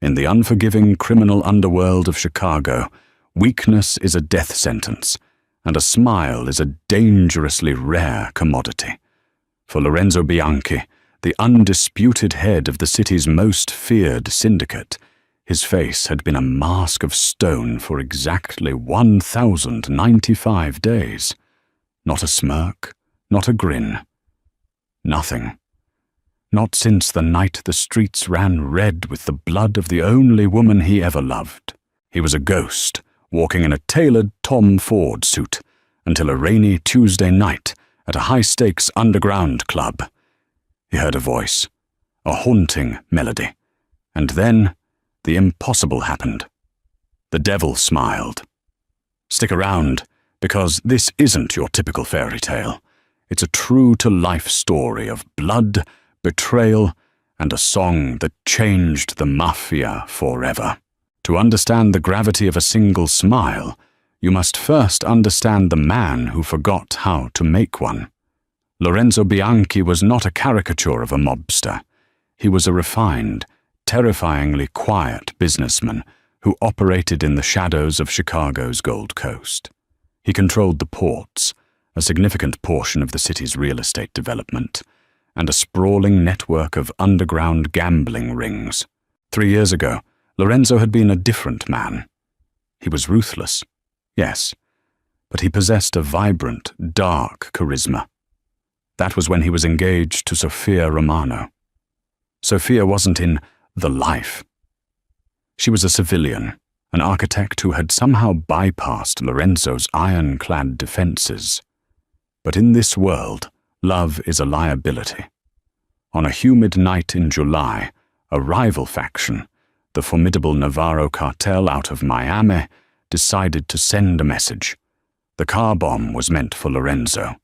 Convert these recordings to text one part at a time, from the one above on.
In the unforgiving criminal underworld of Chicago, weakness is a death sentence, and a smile is a dangerously rare commodity. For Lorenzo Bianchi, the undisputed head of the city's most feared syndicate, his face had been a mask of stone for exactly 1,095 days. Not a smirk, not a grin. Nothing. Not since the night the streets ran red with the blood of the only woman he ever loved. He was a ghost, walking in a tailored Tom Ford suit, until a rainy Tuesday night at a high-stakes underground club. He heard a voice, a haunting melody, and then the impossible happened. The devil smiled. Stick around, because this isn't your typical fairy tale. It's a true-to-life story of blood, betrayal, and a song that changed the Mafia forever. To understand the gravity of a single smile, you must first understand the man who forgot how to make one. Lorenzo Bianchi was not a caricature of a mobster. He was a refined, terrifyingly quiet businessman who operated in the shadows of Chicago's Gold Coast. He controlled the ports, a significant portion of the city's real estate development, and a sprawling network of underground gambling rings. 3 years ago, Lorenzo had been a different man. He was ruthless, yes, but he possessed a vibrant, dark charisma. That was when he was engaged to Sophia Romano. Sophia wasn't in the life. She was a civilian, an architect who had somehow bypassed Lorenzo's ironclad defenses. But in this world, love is a liability. On a humid night in July, a rival faction, the formidable Navarro cartel out of Miami, decided to send a message. The car bomb was meant for Lorenzo.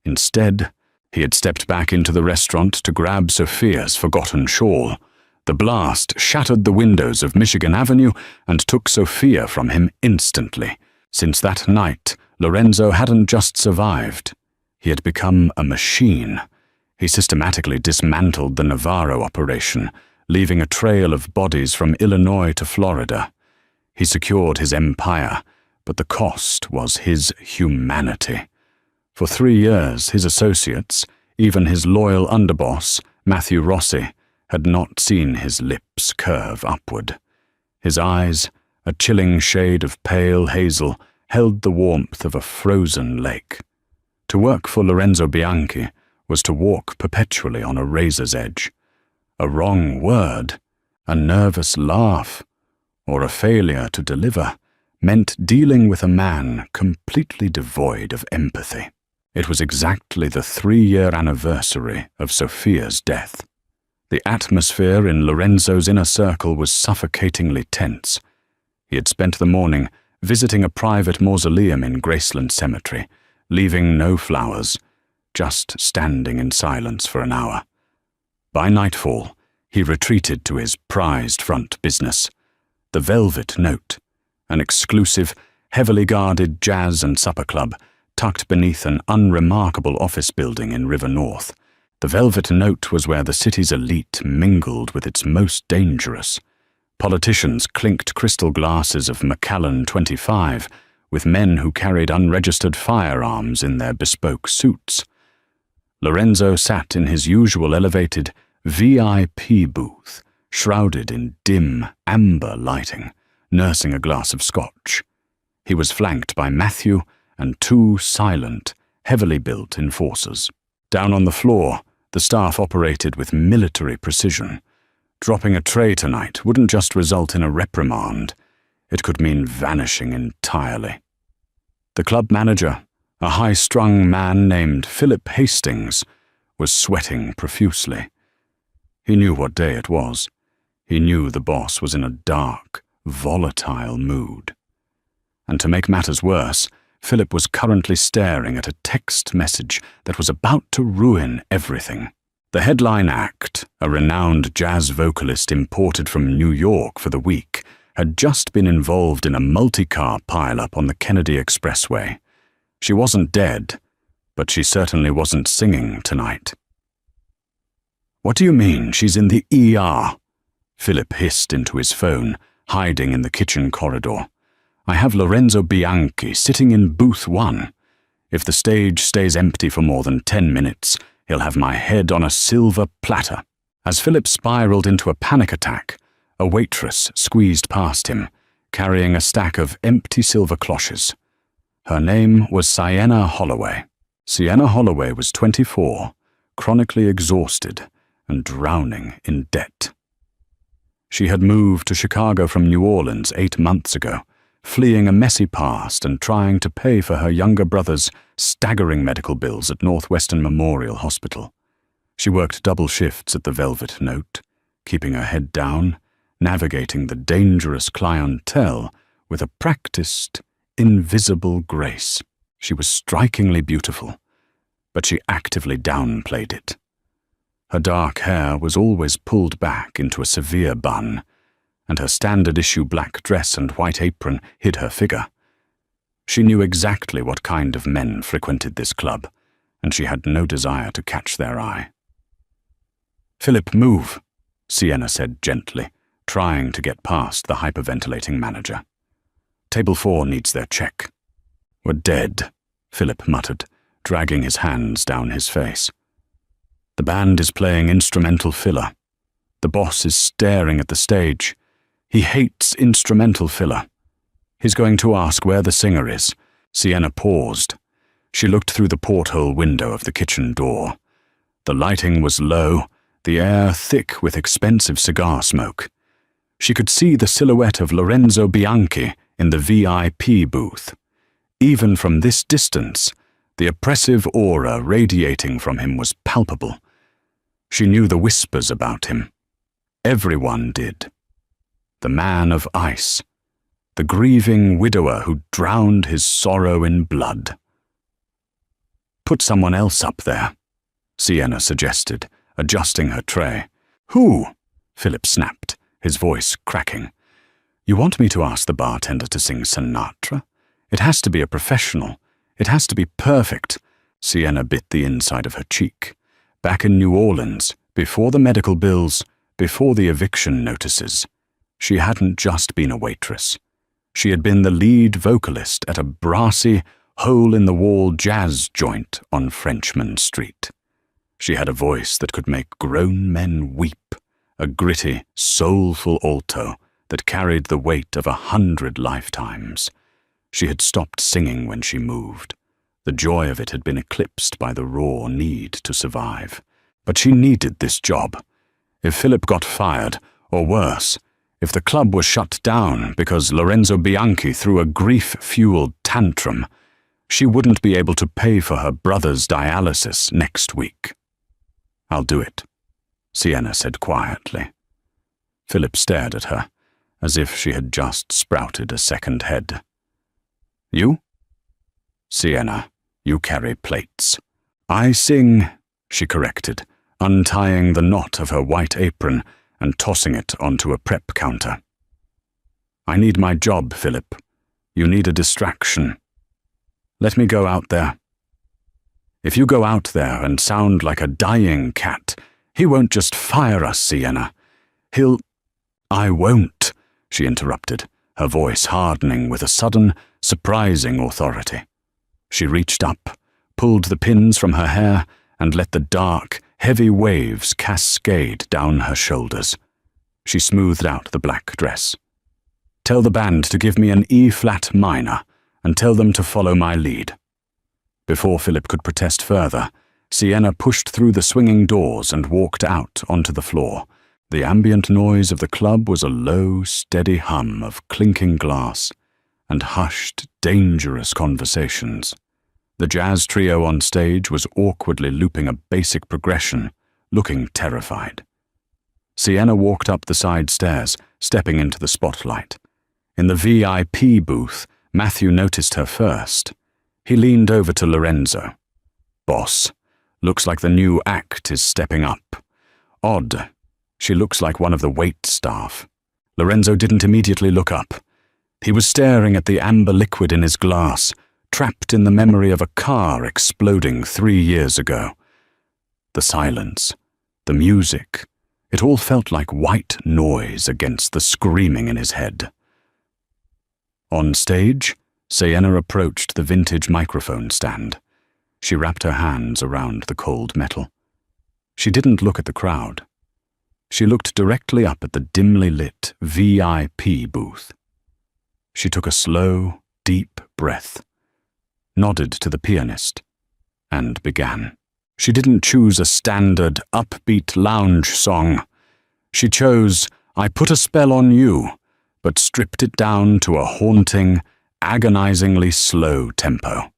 Instead, he had stepped back into the restaurant to grab Sophia's forgotten shawl. The blast shattered the windows of Michigan Avenue and took Sophia from him instantly. Since that night, Lorenzo hadn't just survived. He had become a machine. He systematically dismantled the Navarro operation, leaving a trail of bodies from Illinois to Florida. He secured his empire, but the cost was his humanity. For 3 years, his associates, even his loyal underboss, Matthew Rossi, had not seen his lips curve upward. His eyes, a chilling shade of pale hazel, held the warmth of a frozen lake. To work for Lorenzo Bianchi was to walk perpetually on a razor's edge. A wrong word, a nervous laugh, or a failure to deliver meant dealing with a man completely devoid of empathy. It was exactly the 3-year anniversary of Sophia's death. The atmosphere in Lorenzo's inner circle was suffocatingly tense. He had spent the morning visiting a private mausoleum in Graceland Cemetery, leaving no flowers, just standing in silence for an hour. By nightfall, he retreated to his prized front business, the Velvet Note, an exclusive, heavily guarded jazz and supper club tucked beneath an unremarkable office building in River North. The Velvet Note was where the city's elite mingled with its most dangerous. Politicians clinked crystal glasses of Macallan 25 with men who carried unregistered firearms in their bespoke suits. Lorenzo sat in his usual elevated VIP booth, shrouded in dim, amber lighting, nursing a glass of scotch. He was flanked by Matthew and 2 silent, heavily built enforcers. Down on the floor, the staff operated with military precision. Dropping a tray tonight wouldn't just result in a reprimand. It could mean vanishing entirely. The club manager, a high-strung man named Philip Hastings, was sweating profusely. He knew what day it was. He knew the boss was in a dark, volatile mood. And to make matters worse, Philip was currently staring at a text message that was about to ruin everything. The headline act, a renowned jazz vocalist imported from New York for the week, had just been involved in a multi-car pileup on the Kennedy Expressway. She wasn't dead, but she certainly wasn't singing tonight. "What do you mean she's in the ER?" Philip hissed into his phone, hiding in the kitchen corridor. "I have Lorenzo Bianchi sitting in booth 1. If the stage stays empty for more than 10 minutes, he'll have my head on a silver platter." As Philip spiraled into a panic attack, a waitress squeezed past him, carrying a stack of empty silver cloches. Her name was Sienna Holloway. Sienna Holloway was 24, chronically exhausted and drowning in debt. She had moved to Chicago from New Orleans 8 months ago, fleeing a messy past and trying to pay for her younger brother's staggering medical bills at Northwestern Memorial Hospital. She worked double shifts at the Velvet Note, keeping her head down, navigating the dangerous clientele with a practiced, invisible grace. She was strikingly beautiful, but she actively downplayed it. Her dark hair was always pulled back into a severe bun, and her standard-issue black dress and white apron hid her figure. She knew exactly what kind of men frequented this club, and she had no desire to catch their eye. "Philip, move," Sienna said gently, trying to get past the hyperventilating manager. "Table 4 needs their check." "We're dead," Philip muttered, dragging his hands down his face. "The band is playing instrumental filler. The boss is staring at the stage. He hates instrumental filler. He's going to ask where the singer is." Sienna paused. She looked through the porthole window of the kitchen door. The lighting was low, the air thick with expensive cigar smoke. She could see the silhouette of Lorenzo Bianchi in the VIP booth. Even from this distance, the oppressive aura radiating from him was palpable. She knew the whispers about him. Everyone did. The man of ice, the grieving widower who drowned his sorrow in blood. "Put someone else up there," Sienna suggested, adjusting her tray. "Who?" Philip snapped, his voice cracking. "You want me to ask the bartender to sing Sinatra? It has to be a professional. It has to be perfect." Sienna bit the inside of her cheek. Back in New Orleans, before the medical bills, before the eviction notices, she hadn't just been a waitress. She had been the lead vocalist at a brassy, hole-in-the-wall jazz joint on Frenchman Street. She had a voice that could make grown men weep, a gritty, soulful alto that carried the weight of 100 lifetimes. She had stopped singing when she moved. The joy of it had been eclipsed by the raw need to survive. But she needed this job. If Philip got fired, or worse, if the club was shut down because Lorenzo Bianchi threw a grief-fueled tantrum, she wouldn't be able to pay for her brother's dialysis next week. "I'll do it," Sienna said quietly. Philip stared at her, as if she had just sprouted a second head. "You?" "Sienna, you carry plates." "I sing," she corrected, untying the knot of her white apron and tossing it onto a prep counter. "I need my job, Philip. You need a distraction. Let me go out there." "If you go out there and sound like a dying cat, he won't just fire us, Sienna. He'll—" "I won't," she interrupted, her voice hardening with a sudden, surprising authority. She reached up, pulled the pins from her hair, and let the dark, heavy waves cascade down her shoulders. She smoothed out the black dress. "Tell the band to give me an E-flat minor, and tell them to follow my lead." Before Philip could protest further, Sienna pushed through the swinging doors and walked out onto the floor. The ambient noise of the club was a low, steady hum of clinking glass and hushed, dangerous conversations. The jazz trio on stage was awkwardly looping a basic progression, looking terrified. Sienna walked up the side stairs, stepping into the spotlight. In the VIP booth, Matthew noticed her first. He leaned over to Lorenzo. "Boss, looks like the new act is stepping up. Odd, she looks like one of the wait staff." Lorenzo didn't immediately look up. He was staring at the amber liquid in his glass, trapped in the memory of a car exploding 3 years ago. The silence, the music, It all felt like white noise against the screaming in his head. On stage, Sienna approached the vintage microphone stand. She wrapped her hands around the cold metal. She didn't look at the crowd. She looked directly up at the dimly lit VIP booth. She took a slow, deep breath, nodded to the pianist, and began. She didn't choose a standard, upbeat lounge song. She chose I Put a Spell on You, but stripped it down to a haunting, agonizingly slow tempo.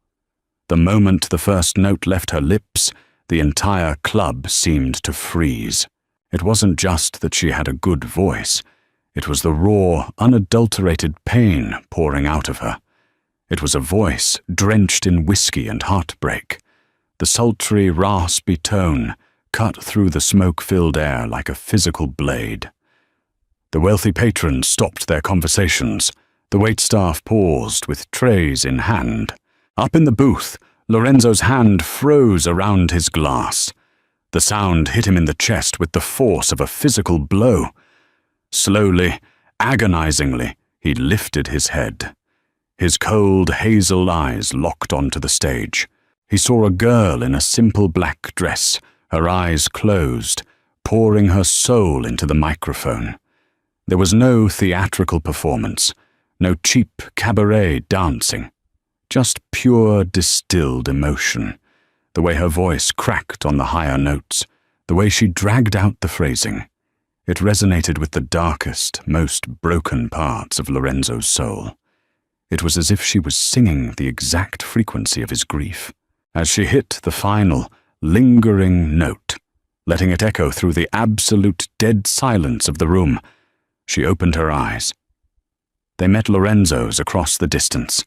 The moment the first note left her lips, the entire club seemed to freeze. It wasn't just that she had a good voice. It was the raw, unadulterated pain pouring out of her. It was a voice drenched in whiskey and heartbreak. The sultry, raspy tone cut through the smoke-filled air like a physical blade. The wealthy patrons stopped their conversations. The waitstaff paused with trays in hand. Up in the booth, Lorenzo's hand froze around his glass. The sound hit him in the chest with the force of a physical blow. Slowly, agonizingly, he lifted his head. His cold, hazel eyes locked onto the stage. He saw a girl in a simple black dress, her eyes closed, pouring her soul into the microphone. There was no theatrical performance, no cheap cabaret dancing, just pure distilled emotion. The way her voice cracked on the higher notes, the way she dragged out the phrasing. It resonated with the darkest, most broken parts of Lorenzo's soul. It was as if she was singing the exact frequency of his grief. As she hit the final, lingering note, letting it echo through the absolute dead silence of the room, she opened her eyes. They met Lorenzo's across the distance.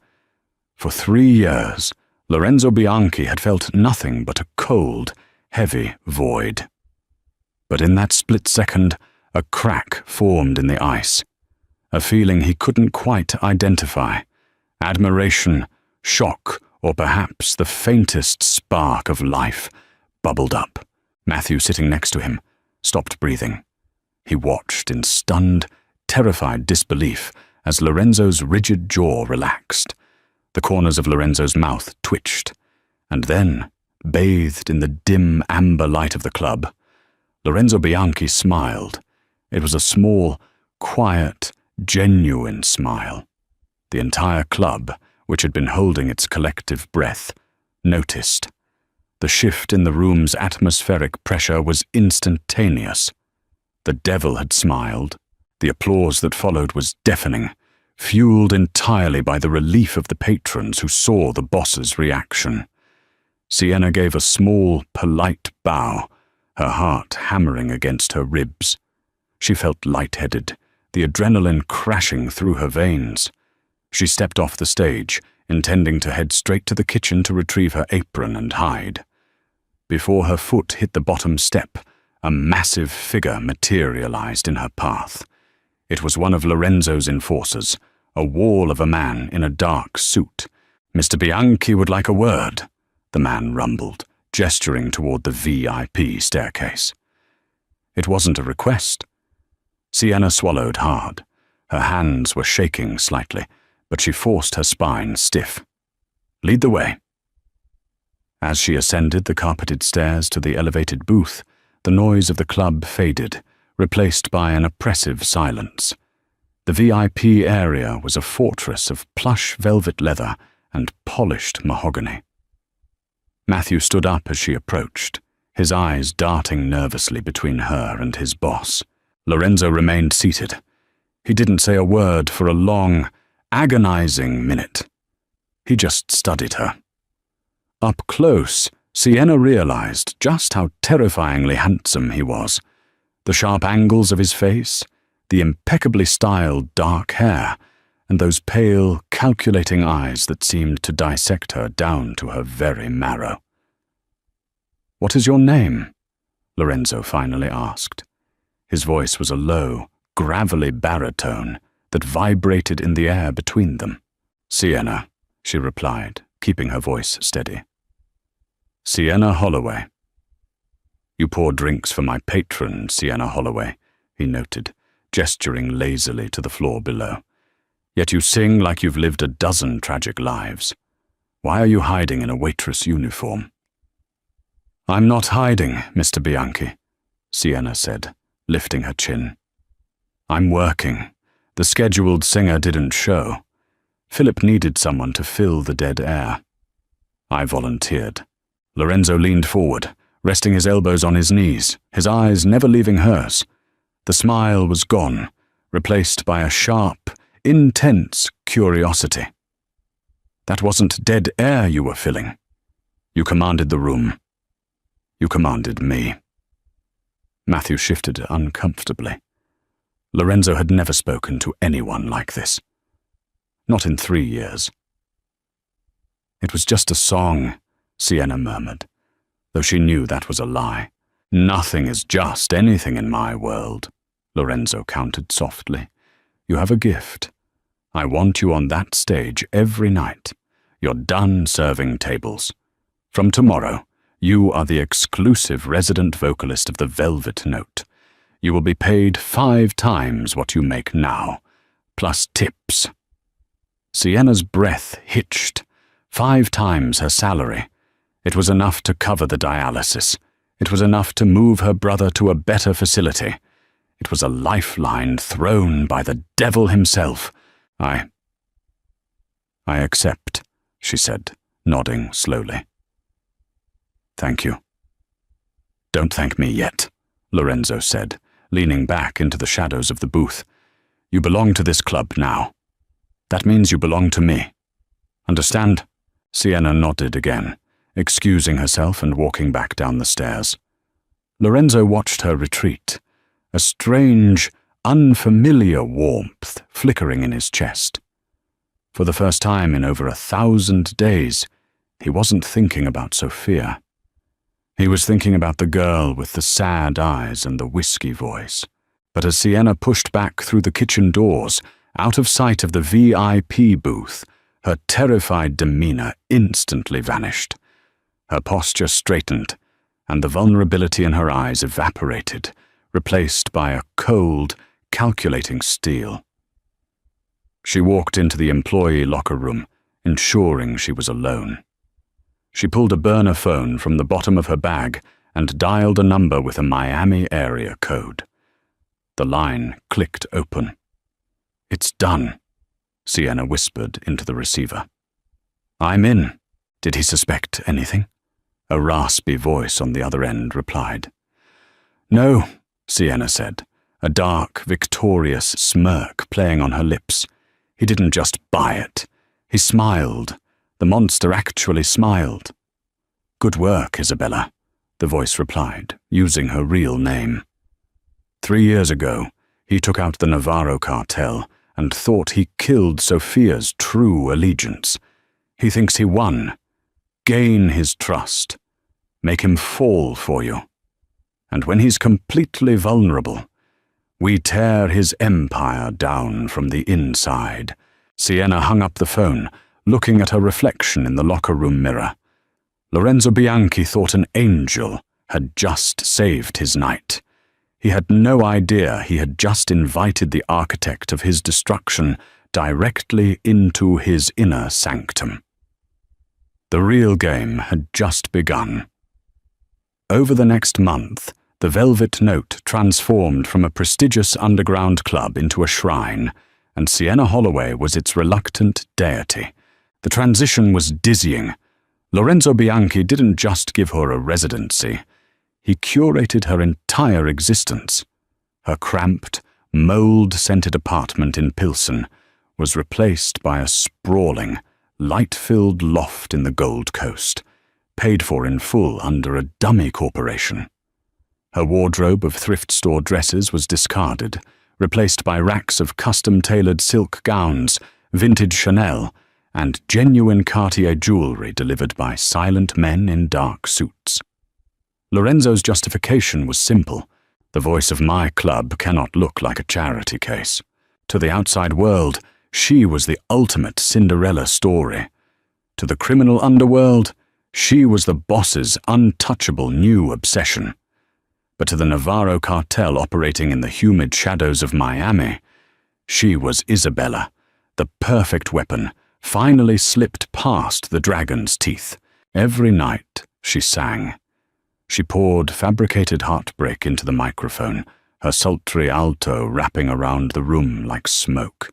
For 3 years, Lorenzo Bianchi had felt nothing but a cold, heavy void. But in that split second, a crack formed in the ice, a feeling he couldn't quite identify. Admiration, shock, or perhaps the faintest spark of life bubbled up. Matthew, sitting next to him, stopped breathing. He watched in stunned, terrified disbelief as Lorenzo's rigid jaw relaxed. The corners of Lorenzo's mouth twitched, and then, bathed in the dim amber light of the club, Lorenzo Bianchi smiled. It was a small, quiet, genuine smile. The entire club, which had been holding its collective breath, noticed. The shift in the room's atmospheric pressure was instantaneous. The devil had smiled. The applause that followed was deafening, fueled entirely by the relief of the patrons who saw the boss's reaction. Sienna gave a small, polite bow, her heart hammering against her ribs. She felt lightheaded, the adrenaline crashing through her veins. She stepped off the stage, intending to head straight to the kitchen to retrieve her apron and hide. Before her foot hit the bottom step, a massive figure materialized in her path. It was one of Lorenzo's enforcers, a wall of a man in a dark suit. "Mr. Bianchi would like a word," the man rumbled, gesturing toward the VIP staircase. It wasn't a request. Sienna swallowed hard. Her hands were shaking slightly, but she forced her spine stiff. "Lead the way." As she ascended the carpeted stairs to the elevated booth, the noise of the club faded, replaced by an oppressive silence. The VIP area was a fortress of plush velvet leather and polished mahogany. Matthew stood up as she approached, his eyes darting nervously between her and his boss. Lorenzo remained seated. He didn't say a word for a long, agonizing minute. He just studied her. Up close, Sienna realized just how terrifyingly handsome he was. The sharp angles of his face, the impeccably styled dark hair, and those pale, calculating eyes that seemed to dissect her down to her very marrow. "What is your name?" Lorenzo finally asked. His voice was a low, gravelly baritone that vibrated in the air between them. "Sienna," she replied, keeping her voice steady. "Sienna Holloway." You pour drinks for my patron, Sienna Holloway, he noted, gesturing lazily to the floor below. Yet you sing like you've lived a dozen tragic lives. Why are you hiding in a waitress uniform? I'm not hiding, Mr. Bianchi, Sienna said, lifting her chin. I'm working. The scheduled singer didn't show. Philip needed someone to fill the dead air. I volunteered. Lorenzo leaned forward, resting his elbows on his knees, his eyes never leaving hers. The smile was gone, replaced by a sharp, intense curiosity. That wasn't dead air you were filling. You commanded the room. You commanded me. Matthew shifted uncomfortably. Lorenzo had never spoken to anyone like this. Not in 3 years. It was just a song, Sienna murmured, though she knew that was a lie. Nothing is just anything in my world, Lorenzo countered softly. You have a gift. I want you on that stage every night. You're done serving tables. From tomorrow, you are the exclusive resident vocalist of the Velvet Note. You will be paid 5 times what you make now, plus tips. Sienna's breath hitched. 5 times her salary. It was enough to cover the dialysis. It was enough to move her brother to a better facility. It was a lifeline thrown by the devil himself. I accept, she said, nodding slowly. Thank you. Don't thank me yet, Lorenzo said, leaning back into the shadows of the booth. You belong to this club now. That means you belong to me. Understand? Sienna nodded again, excusing herself and walking back down the stairs. Lorenzo watched her retreat, a strange, unfamiliar warmth flickering in his chest. For the first time in over 1,000 days, he wasn't thinking about Sophia. He was thinking about the girl with the sad eyes and the whiskey voice. But as Sienna pushed back through the kitchen doors, out of sight of the VIP booth, her terrified demeanor instantly vanished. Her posture straightened, and the vulnerability in her eyes evaporated, replaced by a cold, calculating steel. She walked into the employee locker room, ensuring she was alone. She pulled a burner phone from the bottom of her bag and dialed a number with a Miami area code. The line clicked open. It's done, Sienna whispered into the receiver. I'm in. Did he suspect anything? A raspy voice on the other end replied. No, Sienna said, a dark, victorious smirk playing on her lips. He didn't just buy it. He smiled. The monster actually smiled. Good work, Isabella, the voice replied, using her real name. 3 years ago, he took out the Navarro cartel and thought he killed Sophia's true allegiance. He thinks he won. Gain his trust. Make him fall for you. And when he's completely vulnerable, we tear his empire down from the inside. Sienna hung up the phone, looking at her reflection in the locker room mirror. Lorenzo Bianchi thought an angel had just saved his night. He had no idea he had just invited the architect of his destruction directly into his inner sanctum. The real game had just begun. Over the next month, the Velvet Note transformed from a prestigious underground club into a shrine, and Sienna Holloway was its reluctant deity. The transition was dizzying. Lorenzo Bianchi didn't just give her a residency. He curated her entire existence. Her cramped, mold-scented apartment in Pilsen was replaced by a sprawling, light-filled loft in the Gold Coast, paid for in full under a dummy corporation. Her wardrobe of thrift store dresses was discarded, replaced by racks of custom-tailored silk gowns, vintage Chanel, and genuine Cartier jewelry delivered by silent men in dark suits. Lorenzo's justification was simple. The voice of my club cannot look like a charity case. To the outside world, she was the ultimate Cinderella story. To the criminal underworld, she was the boss's untouchable new obsession. but to the Navarro cartel operating in the humid shadows of Miami, she was Isabella, the perfect weapon, finally slipped past the dragon's teeth. Every night she sang. She poured fabricated heartbreak into the microphone, her sultry alto wrapping around the room like smoke.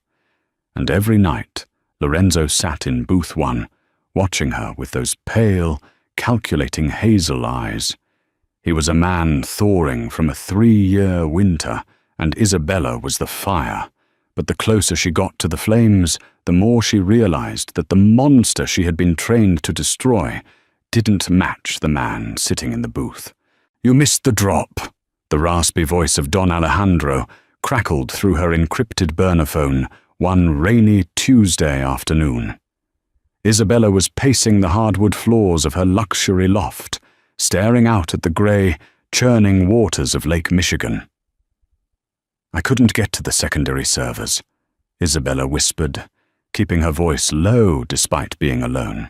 And every night Lorenzo sat in booth 1, watching her with those pale, calculating hazel eyes. He was a man thawing from a 3-year winter, and Isabella was the fire. But the closer she got to the flames, the more she realized that the monster she had been trained to destroy didn't match the man sitting in the booth. "You missed the drop," the raspy voice of Don Alejandro crackled through her encrypted burner phone one rainy Tuesday afternoon. Isabella was pacing the hardwood floors of her luxury loft, staring out at the grey, churning waters of Lake Michigan. "I couldn't get to the secondary servers," Isabella whispered, keeping her voice low despite being alone.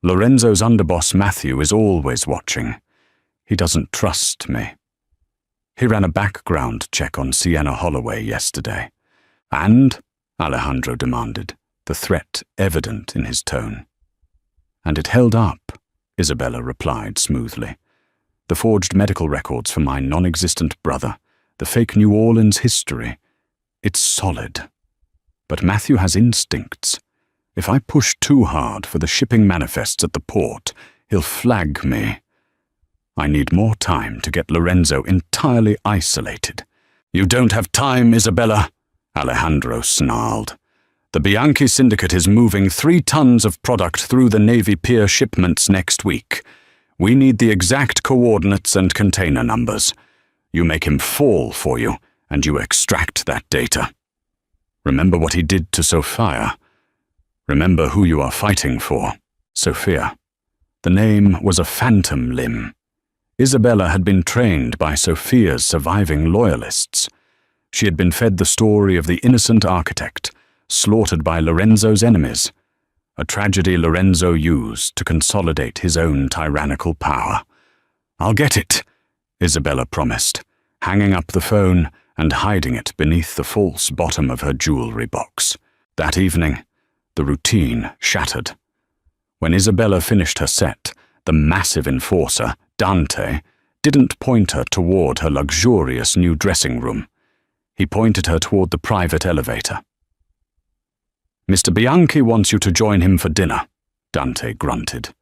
"Lorenzo's underboss Matthew is always watching. He doesn't trust me. He ran a background check on Sienna Holloway yesterday." "And?" Alejandro demanded, the threat evident in his tone. "And it held up," Isabella replied smoothly. "The forged medical records for my non-existent brother, the fake New Orleans history. It's solid. But Matthew has instincts. If I push too hard for the shipping manifests at the port, he'll flag me. I need more time to get Lorenzo entirely isolated." "You don't have time, Isabella," Alejandro snarled. "The Bianchi Syndicate is moving 3 tons of product through the Navy Pier shipments next week. We need the exact coordinates and container numbers. You make him fall for you, and you extract that data. Remember what he did to Sophia. Remember who you are fighting for, Sophia." The name was a phantom limb. Isabella had been trained by Sophia's surviving loyalists. She had been fed the story of the innocent architect, slaughtered by Lorenzo's enemies, a tragedy Lorenzo used to consolidate his own tyrannical power. "I'll get it," Isabella promised, hanging up the phone and hiding it beneath the false bottom of her jewelry box. That evening, the routine shattered. When Isabella finished her set, the massive enforcer, Dante, didn't point her toward her luxurious new dressing room. He pointed her toward the private elevator. "Mr. Bianchi wants you to join him for dinner," Dante grunted.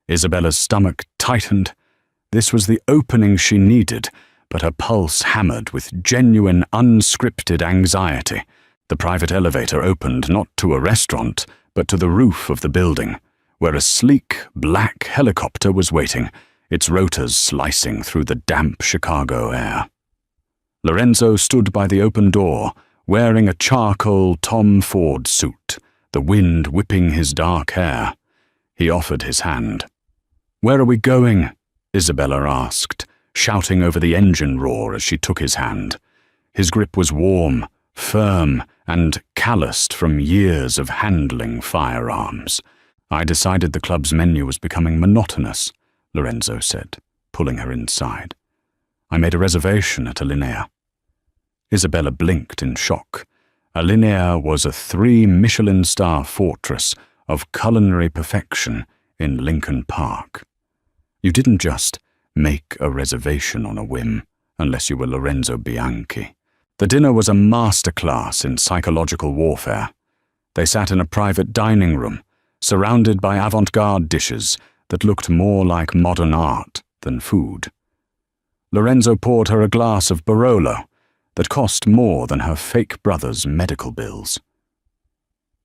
Isabella's stomach tightened. This was the opening she needed, but her pulse hammered with genuine, unscripted anxiety. The private elevator opened not to a restaurant, but to the roof of the building, where a sleek, black helicopter was waiting, its rotors slicing through the damp Chicago air. Lorenzo stood by the open door, wearing a charcoal Tom Ford suit, the wind whipping his dark hair. He offered his hand. "Where are we going?" Isabella asked, shouting over the engine roar as she took his hand. His grip was warm, firm, and calloused from years of handling firearms. "I decided the club's menu was becoming monotonous," Lorenzo said, pulling her inside. "I made a reservation at Alinea." Isabella blinked in shock. Alinea was a 3-Michelin-star fortress of culinary perfection in Lincoln Park. You didn't just make a reservation on a whim, unless you were Lorenzo Bianchi. The dinner was a masterclass in psychological warfare. They sat in a private dining room, surrounded by avant-garde dishes that looked more like modern art than food. Lorenzo poured her a glass of Barolo that cost more than her fake brother's medical bills.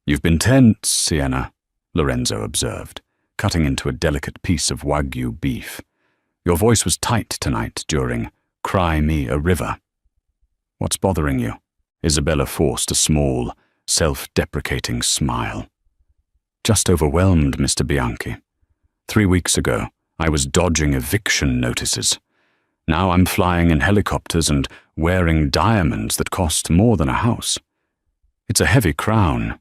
"You've been tense, Sienna," Lorenzo observed, cutting into a delicate piece of Wagyu beef. "Your voice was tight tonight during Cry Me a River. What's bothering you?" Isabella forced a small, self-deprecating smile. "Just overwhelmed, Mr. Bianchi. 3 weeks ago, I was dodging eviction notices. Now I'm flying in helicopters and wearing diamonds that cost more than a house. It's a heavy crown."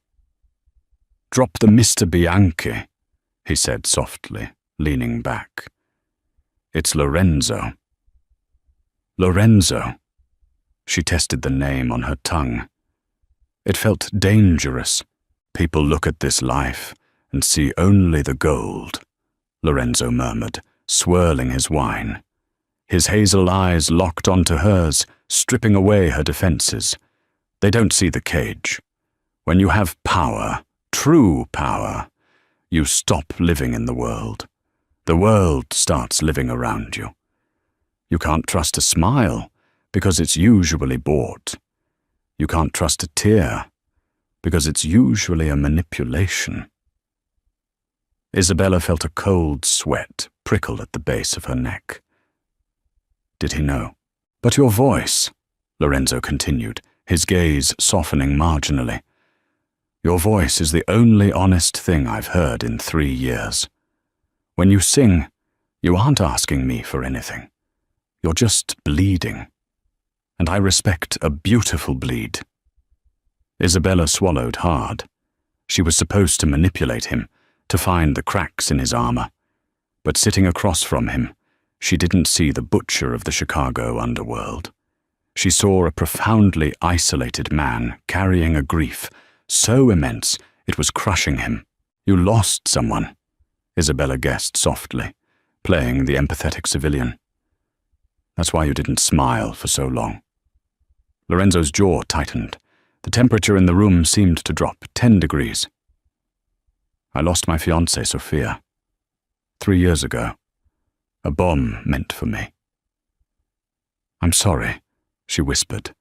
"Drop the Mr. Bianchi," he said softly, leaning back. "It's Lorenzo." Lorenzo. She tested the name on her tongue. It felt dangerous. People look at this life and see only the gold, Lorenzo murmured, swirling his wine. His hazel eyes locked onto hers, stripping away her defenses. They don't see the cage. When you have power, true power, you stop living in the world. The world starts living around you. You can't trust a smile because it's usually bought. You can't trust a tear because it's usually a manipulation. Isabella felt a cold sweat prickle at the base of her neck. Did he know? But your voice, Lorenzo continued, his gaze softening marginally. Your voice is the only honest thing I've heard in 3 years. When you sing, you aren't asking me for anything. You're just bleeding. And I respect a beautiful bleed. Isabella swallowed hard. She was supposed to manipulate him, to find the cracks in his armor. But sitting across from him, she didn't see the butcher of the Chicago underworld. She saw a profoundly isolated man carrying a grief so immense it was crushing him. You lost someone, Isabella guessed softly, playing the empathetic civilian. That's why you didn't smile for so long. Lorenzo's jaw tightened. The temperature in the room seemed to drop 10 degrees. I lost my fiancée, Sophia, 3 years ago. A bomb meant for me. I'm sorry, she whispered,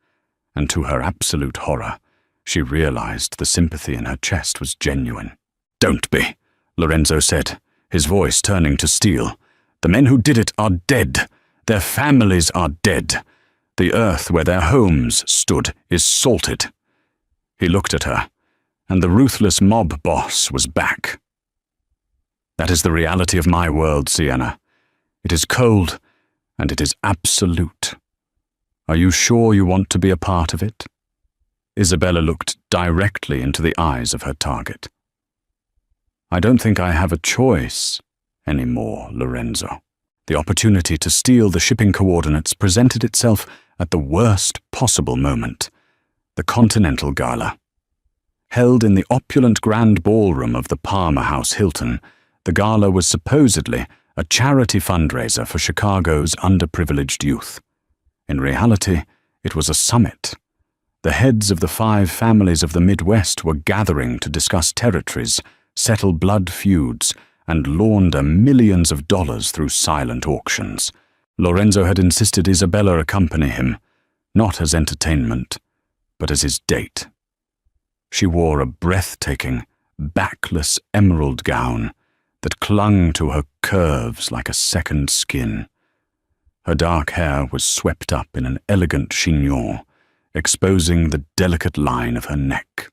and to her absolute horror, she realized the sympathy in her chest was genuine. Don't be, Lorenzo said, his voice turning to steel. The men who did it are dead. Their families are dead. The earth where their homes stood is salted. He looked at her, and the ruthless mob boss was back. That is the reality of my world, Sienna. It is cold, and it is absolute. Are you sure you want to be a part of it? Isabella looked directly into the eyes of her target. I don't think I have a choice anymore, Lorenzo. The opportunity to steal the shipping coordinates presented itself at the worst possible moment. The Continental Gala. Held in the opulent grand ballroom of the Palmer House Hilton, the gala was supposedly a charity fundraiser for Chicago's underprivileged youth. In reality, it was a summit. The heads of the 5 families of the Midwest were gathering to discuss territories, settle blood feuds, and launder millions of dollars through silent auctions. Lorenzo had insisted Isabella accompany him, not as entertainment, but as his date. She wore a breathtaking, backless emerald gown that clung to her curves like a second skin. Her dark hair was swept up in an elegant chignon, exposing the delicate line of her neck.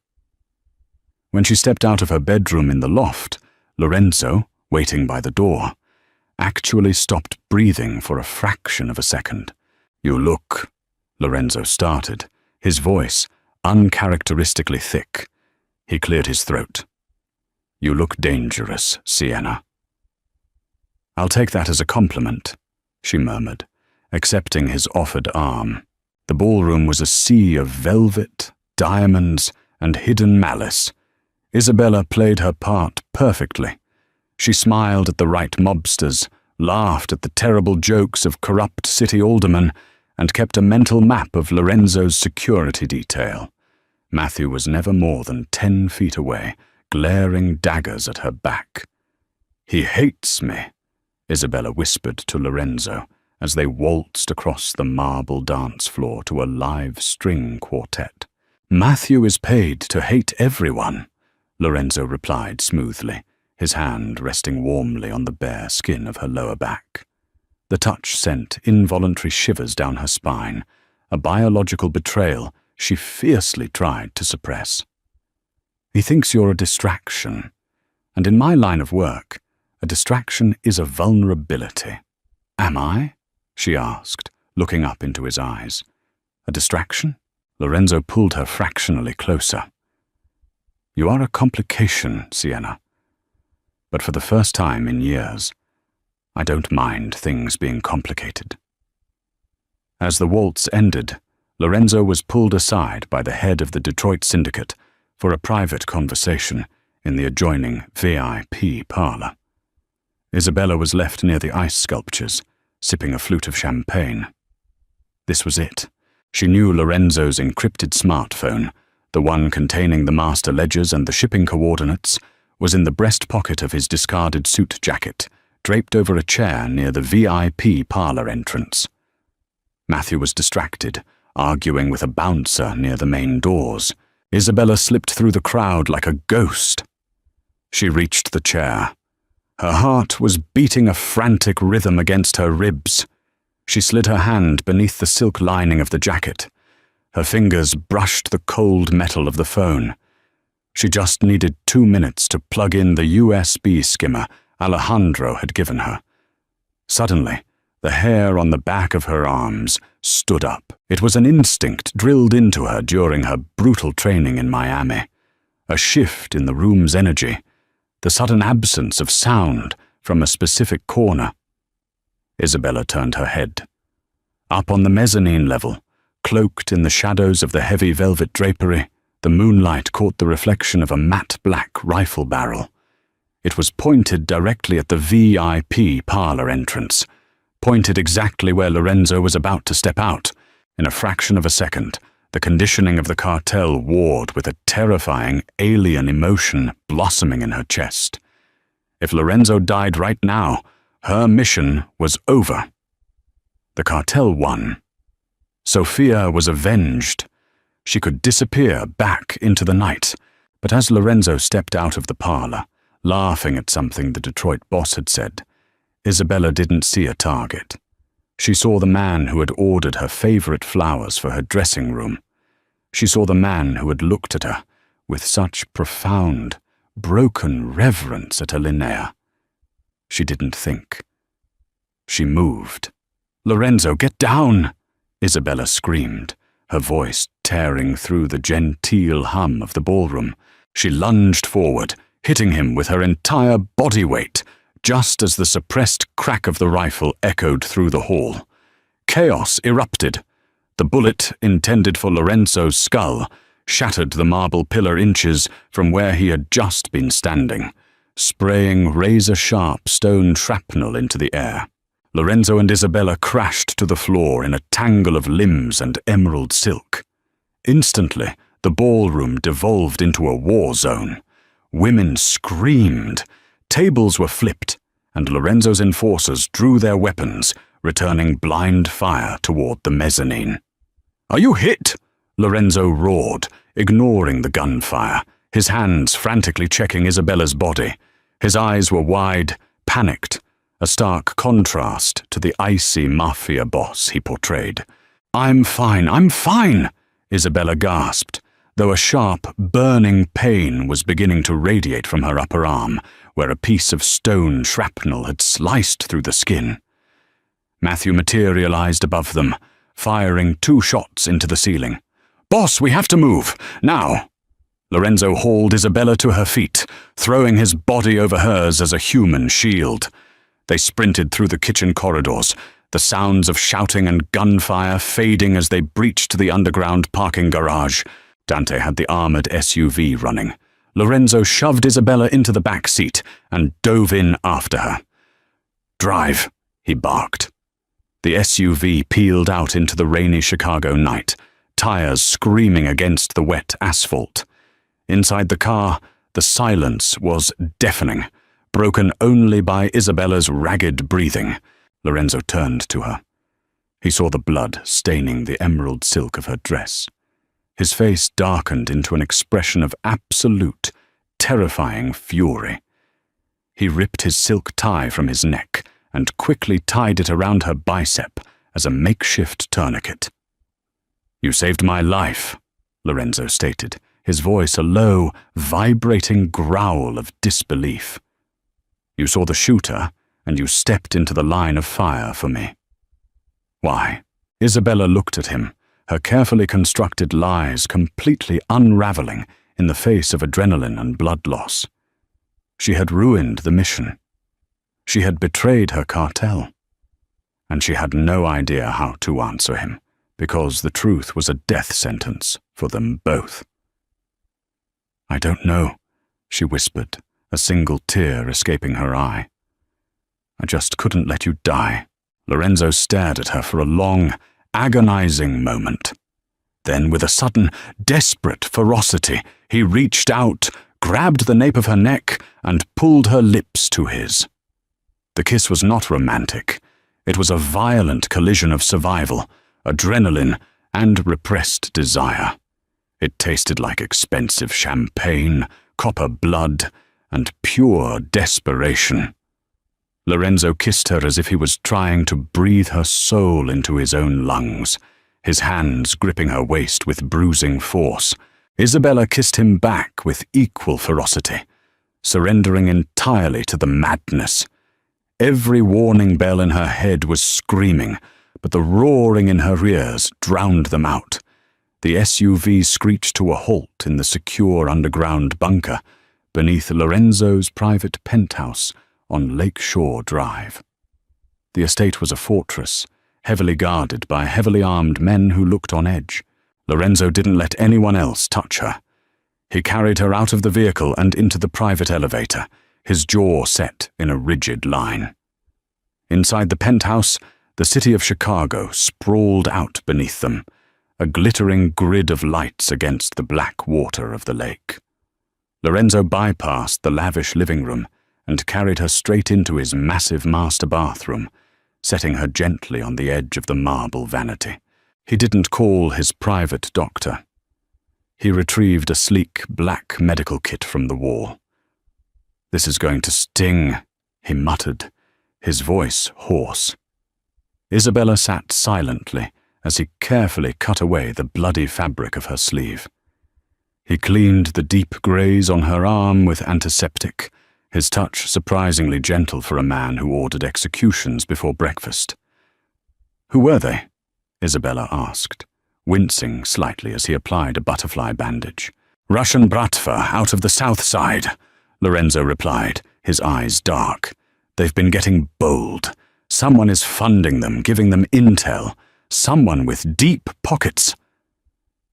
When she stepped out of her bedroom in the loft, Lorenzo, waiting by the door, actually stopped breathing for a fraction of a second. You look, Lorenzo started, his voice uncharacteristically thick. He cleared his throat. You look dangerous, Sienna. I'll take that as a compliment, she murmured, accepting his offered arm. The ballroom was a sea of velvet, diamonds, and hidden malice. Isabella played her part perfectly. She smiled at the right mobsters, laughed at the terrible jokes of corrupt city aldermen, and kept a mental map of Lorenzo's security detail. Matthew was never more than 10 feet away, glaring daggers at her back. He hates me, Isabella whispered to Lorenzo as they waltzed across the marble dance floor to a live string quartet. Matthew is paid to hate everyone, Lorenzo replied smoothly, his hand resting warmly on the bare skin of her lower back. The touch sent involuntary shivers down her spine, a biological betrayal she fiercely tried to suppress. He thinks you're a distraction, and in my line of work, a distraction is a vulnerability. Am I? She asked, looking up into his eyes. A distraction? Lorenzo pulled her fractionally closer. You are a complication, Sienna. But for the first time in years, I don't mind things being complicated. As the waltz ended, Lorenzo was pulled aside by the head of the Detroit syndicate for a private conversation in the adjoining VIP parlor. Isabella was left near the ice sculptures, sipping a flute of champagne. This was it. She knew Lorenzo's encrypted smartphone, the one containing the master ledgers and the shipping coordinates, was in the breast pocket of his discarded suit jacket, draped over a chair near the VIP parlor entrance. Matthew was distracted, arguing with a bouncer near the main doors. Isabella slipped through the crowd like a ghost. She reached the chair. Her heart was beating a frantic rhythm against her ribs. She slid her hand beneath the silk lining of the jacket. Her fingers brushed the cold metal of the phone. She just needed 2 minutes to plug in the USB skimmer Alejandro had given her. Suddenly, the hair on the back of her arms stood up. It was an instinct drilled into her during her brutal training in Miami. A shift in the room's energy, the sudden absence of sound from a specific corner. Isabella turned her head. Up on the mezzanine level, cloaked in the shadows of the heavy velvet drapery, the moonlight caught the reflection of a matte black rifle barrel. It was pointed directly at the VIP parlor entrance, pointed exactly where Lorenzo was about to step out. In a fraction of a second, the conditioning of the cartel warred with a terrifying alien emotion blossoming in her chest. If Lorenzo died right now, her mission was over. The cartel won. Sophia was avenged. She could disappear back into the night, but as Lorenzo stepped out of the parlor, laughing at something the Detroit boss had said, Isabella didn't see a target. She saw the man who had ordered her favorite flowers for her dressing room. She saw the man who had looked at her with such profound, broken reverence at her Linnea. She didn't think. She moved. "Lorenzo, get down!" Isabella screamed, her voice tearing through the genteel hum of the ballroom. She lunged forward, hitting him with her entire body weight, just as the suppressed crack of the rifle echoed through the hall. Chaos erupted. The bullet, intended for Lorenzo's skull, shattered the marble pillar inches from where he had just been standing, spraying razor-sharp stone shrapnel into the air. Lorenzo and Isabella crashed to the floor in a tangle of limbs and emerald silk. Instantly, the ballroom devolved into a war zone. Women screamed. Tables were flipped, and Lorenzo's enforcers drew their weapons, returning blind fire toward the mezzanine. "Are you hit?" Lorenzo roared, ignoring the gunfire, his hands frantically checking Isabella's body. His eyes were wide, panicked, a stark contrast to the icy Mafia boss he portrayed. I'm fine," Isabella gasped, though a sharp, burning pain was beginning to radiate from her upper arm, where a piece of stone shrapnel had sliced through the skin. Matthew materialized above them, firing 2 shots into the ceiling. "Boss, we have to move, now!" Lorenzo hauled Isabella to her feet, throwing his body over hers as a human shield. They sprinted through the kitchen corridors, the sounds of shouting and gunfire fading as they breached the underground parking garage. Dante had the armored SUV running. Lorenzo shoved Isabella into the back seat and dove in after her. "Drive," he barked. The SUV peeled out into the rainy Chicago night, tires screaming against the wet asphalt. Inside the car, the silence was deafening, broken only by Isabella's ragged breathing. Lorenzo turned to her. He saw the blood staining the emerald silk of her dress. His face darkened into an expression of absolute, terrifying fury. He ripped his silk tie from his neck and quickly tied it around her bicep as a makeshift tourniquet. "You saved my life," Lorenzo stated, his voice a low, vibrating growl of disbelief. "You saw the shooter, and you stepped into the line of fire for me." "Why?" Isabella looked at him, her carefully constructed lies completely unraveling in the face of adrenaline and blood loss. She had ruined the mission. She had betrayed her cartel. and she had no idea how to answer him, because the truth was a death sentence for them both. "I don't know," she whispered, a single tear escaping her eye. "I just couldn't let you die." Lorenzo stared at her for a long, agonizing moment. Then, with a sudden, desperate ferocity, he reached out, grabbed the nape of her neck, and pulled her lips to his. The kiss was not romantic. It was a violent collision of survival, adrenaline, and repressed desire. It tasted like expensive champagne, copper blood, and pure desperation. Lorenzo kissed her as if he was trying to breathe her soul into his own lungs, his hands gripping her waist with bruising force. Isabella kissed him back with equal ferocity, surrendering entirely to the madness. Every warning bell in her head was screaming, but the roaring in her ears drowned them out. The SUV screeched to a halt in the secure underground bunker beneath Lorenzo's private penthouse on Lakeshore Drive. The estate was a fortress, heavily guarded by heavily armed men who looked on edge. Lorenzo didn't let anyone else touch her. He carried her out of the vehicle and into the private elevator, his jaw set in a rigid line. Inside the penthouse, the city of Chicago sprawled out beneath them, a glittering grid of lights against the black water of the lake. Lorenzo bypassed the lavish living room and carried her straight into his massive master bathroom, setting her gently on the edge of the marble vanity. He didn't call his private doctor. He retrieved a sleek black medical kit from the wall. "This is going to sting," he muttered, his voice hoarse. Isabella sat silently as he carefully cut away the bloody fabric of her sleeve. He cleaned the deep graze on her arm with antiseptic, his touch surprisingly gentle for a man who ordered executions before breakfast. "Who were they?" Isabella asked, wincing slightly as he applied a butterfly bandage. "Russian bratva out of the south side," Lorenzo replied, his eyes dark. "They've been getting bold. Someone is funding them, giving them intel. Someone with deep pockets."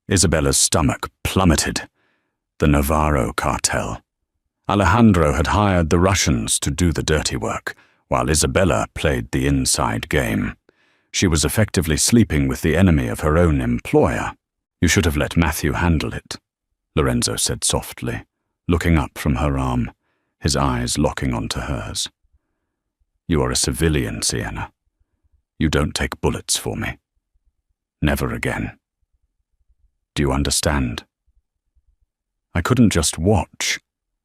Isabella's stomach plummeted. The Navarro cartel. Alejandro had hired the Russians to do the dirty work, while Isabella played the inside game. She was effectively sleeping with the enemy of her own employer. "You should have let Matthew handle it," Lorenzo said softly, looking up from her arm, his eyes locking onto hers. "You are a civilian, Sienna. You don't take bullets for me. Never again. Do you understand?" "I couldn't just watch,"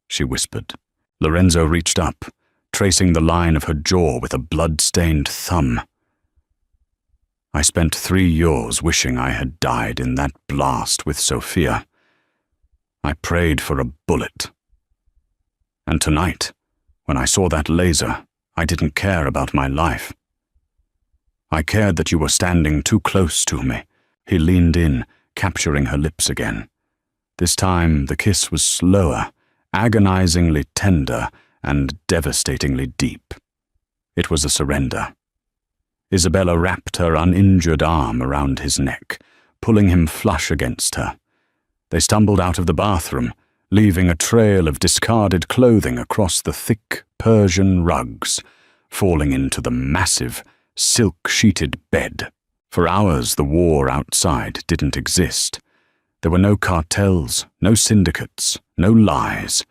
she whispered. Lorenzo reached up, tracing the line of her jaw with a blood-stained thumb. "I spent 3 years wishing I had died in that blast with Sophia. I prayed for a bullet. And tonight, when I saw that laser, I didn't care about my life. I cared that you were standing too close to me." He leaned in, capturing her lips again. This time the kiss was slower, agonizingly tender, and devastatingly deep. It was a surrender. Isabella wrapped her uninjured arm around his neck, pulling him flush against her. They stumbled out of the bathroom, leaving a trail of discarded clothing across the thick Persian rugs, falling into the massive, silk-sheeted bed. For hours the war outside didn't exist. There were no cartels, no syndicates, no lies.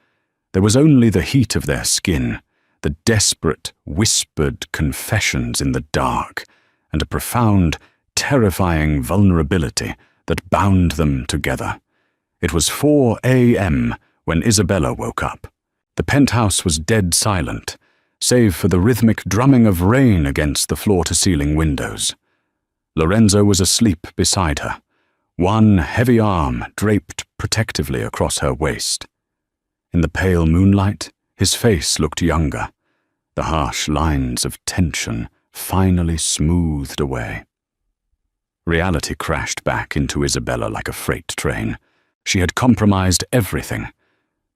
There was only the heat of their skin, the desperate, whispered confessions in the dark, and a profound, terrifying vulnerability that bound them together. It was 4 a.m. when Isabella woke up. The penthouse was dead silent, save for the rhythmic drumming of rain against the floor-to-ceiling windows. Lorenzo was asleep beside her, one heavy arm draped protectively across her waist. In the pale moonlight, his face looked younger, the harsh lines of tension finally smoothed away. Reality crashed back into Isabella like a freight train. She had compromised everything,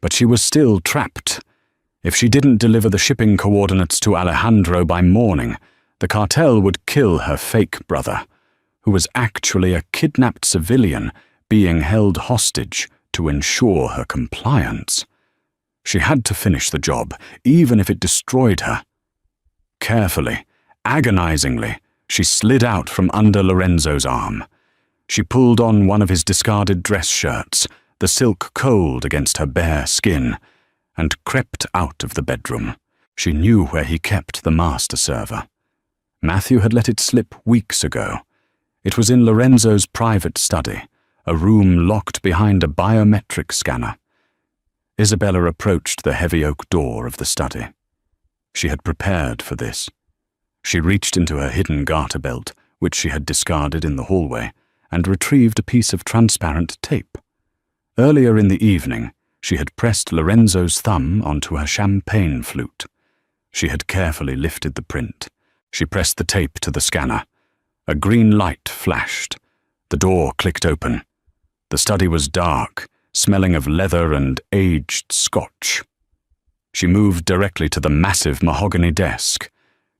but she was still trapped. If she didn't deliver the shipping coordinates to Alejandro by morning, The cartel would kill her fake brother, who was actually a kidnapped civilian being held hostage to ensure her compliance. She had to finish the job, even if it destroyed her. Carefully, agonizingly, she slid out from under Lorenzo's arm. She pulled on one of his discarded dress shirts, the silk cold against her bare skin, and crept out of the bedroom. She knew where he kept the master server. Matthew had let it slip weeks ago. It was in Lorenzo's private study, a room locked behind a biometric scanner. Isabella approached the heavy oak door of the study. She had prepared for this. She reached into her hidden garter belt, which she had discarded in the hallway, and retrieved a piece of transparent tape. Earlier in the evening, she had pressed Lorenzo's thumb onto her champagne flute. She had carefully lifted the print. She pressed the tape to the scanner. A green light flashed. The door clicked open. The study was dark, smelling of leather and aged scotch. She moved directly to the massive mahogany desk.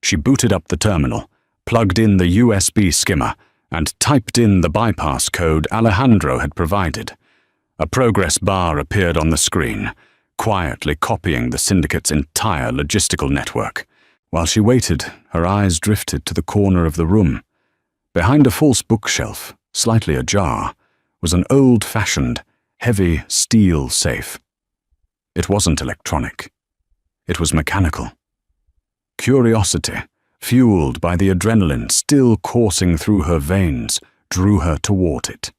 She booted up the terminal, plugged in the USB skimmer, and typed in the bypass code Alejandro had provided. A progress bar appeared on the screen, quietly copying the syndicate's entire logistical network. While she waited, her eyes drifted to the corner of the room. Behind a false bookshelf, slightly ajar, was an old-fashioned, heavy steel safe. It wasn't electronic. It was mechanical. Curiosity, fueled by the adrenaline still coursing through her veins, drew her toward it.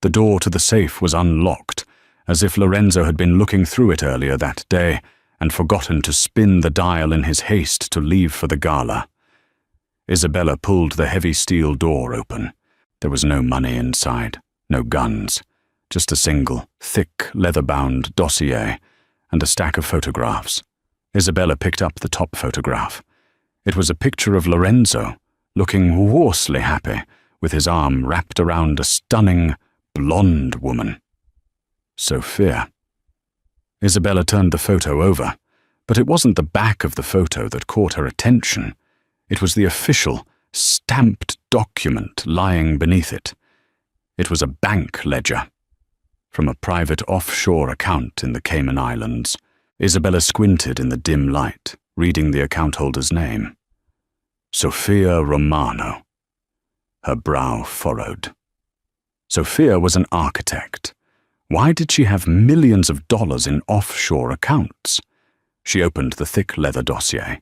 The door to the safe was unlocked, as if Lorenzo had been looking through it earlier that day and forgotten to spin the dial in his haste to leave for the gala. Isabella pulled the heavy steel door open. There was no money inside, no guns, just a single, thick, leather-bound dossier and a stack of photographs. Isabella picked up the top photograph. It was a picture of Lorenzo, looking hoarsely happy, with his arm wrapped around a stunning, blonde woman. Sophia. Isabella turned the photo over, but it wasn't the back of the photo that caught her attention. It was the official, stamped document lying beneath it. It was a bank ledger from a private offshore account in the Cayman Islands. Isabella squinted in the dim light, reading the account holder's name. Sophia Romano. Her brow furrowed. Sophia was an architect. Why did she have millions of dollars in offshore accounts? She opened the thick leather dossier.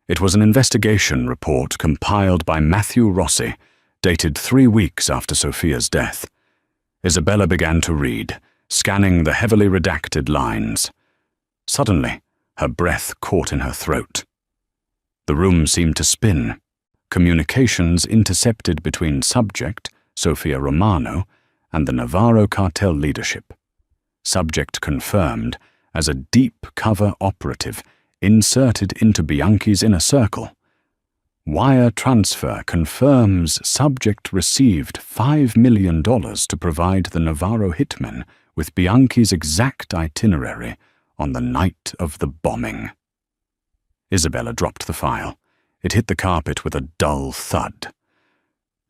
It was an investigation report compiled by Matthew Rossi, dated 3 weeks after Sophia's death. Isabella began to read, scanning the heavily redacted lines. Suddenly, her breath caught in her throat. The room seemed to spin. Communications intercepted between subject, Sophia Romano, and the Navarro cartel leadership. Subject confirmed as a deep-cover operative inserted into Bianchi's inner circle. Wire transfer confirms subject received $5 million to provide the Navarro hitmen with Bianchi's exact itinerary on the night of the bombing. Isabella dropped the file. It hit the carpet with a dull thud.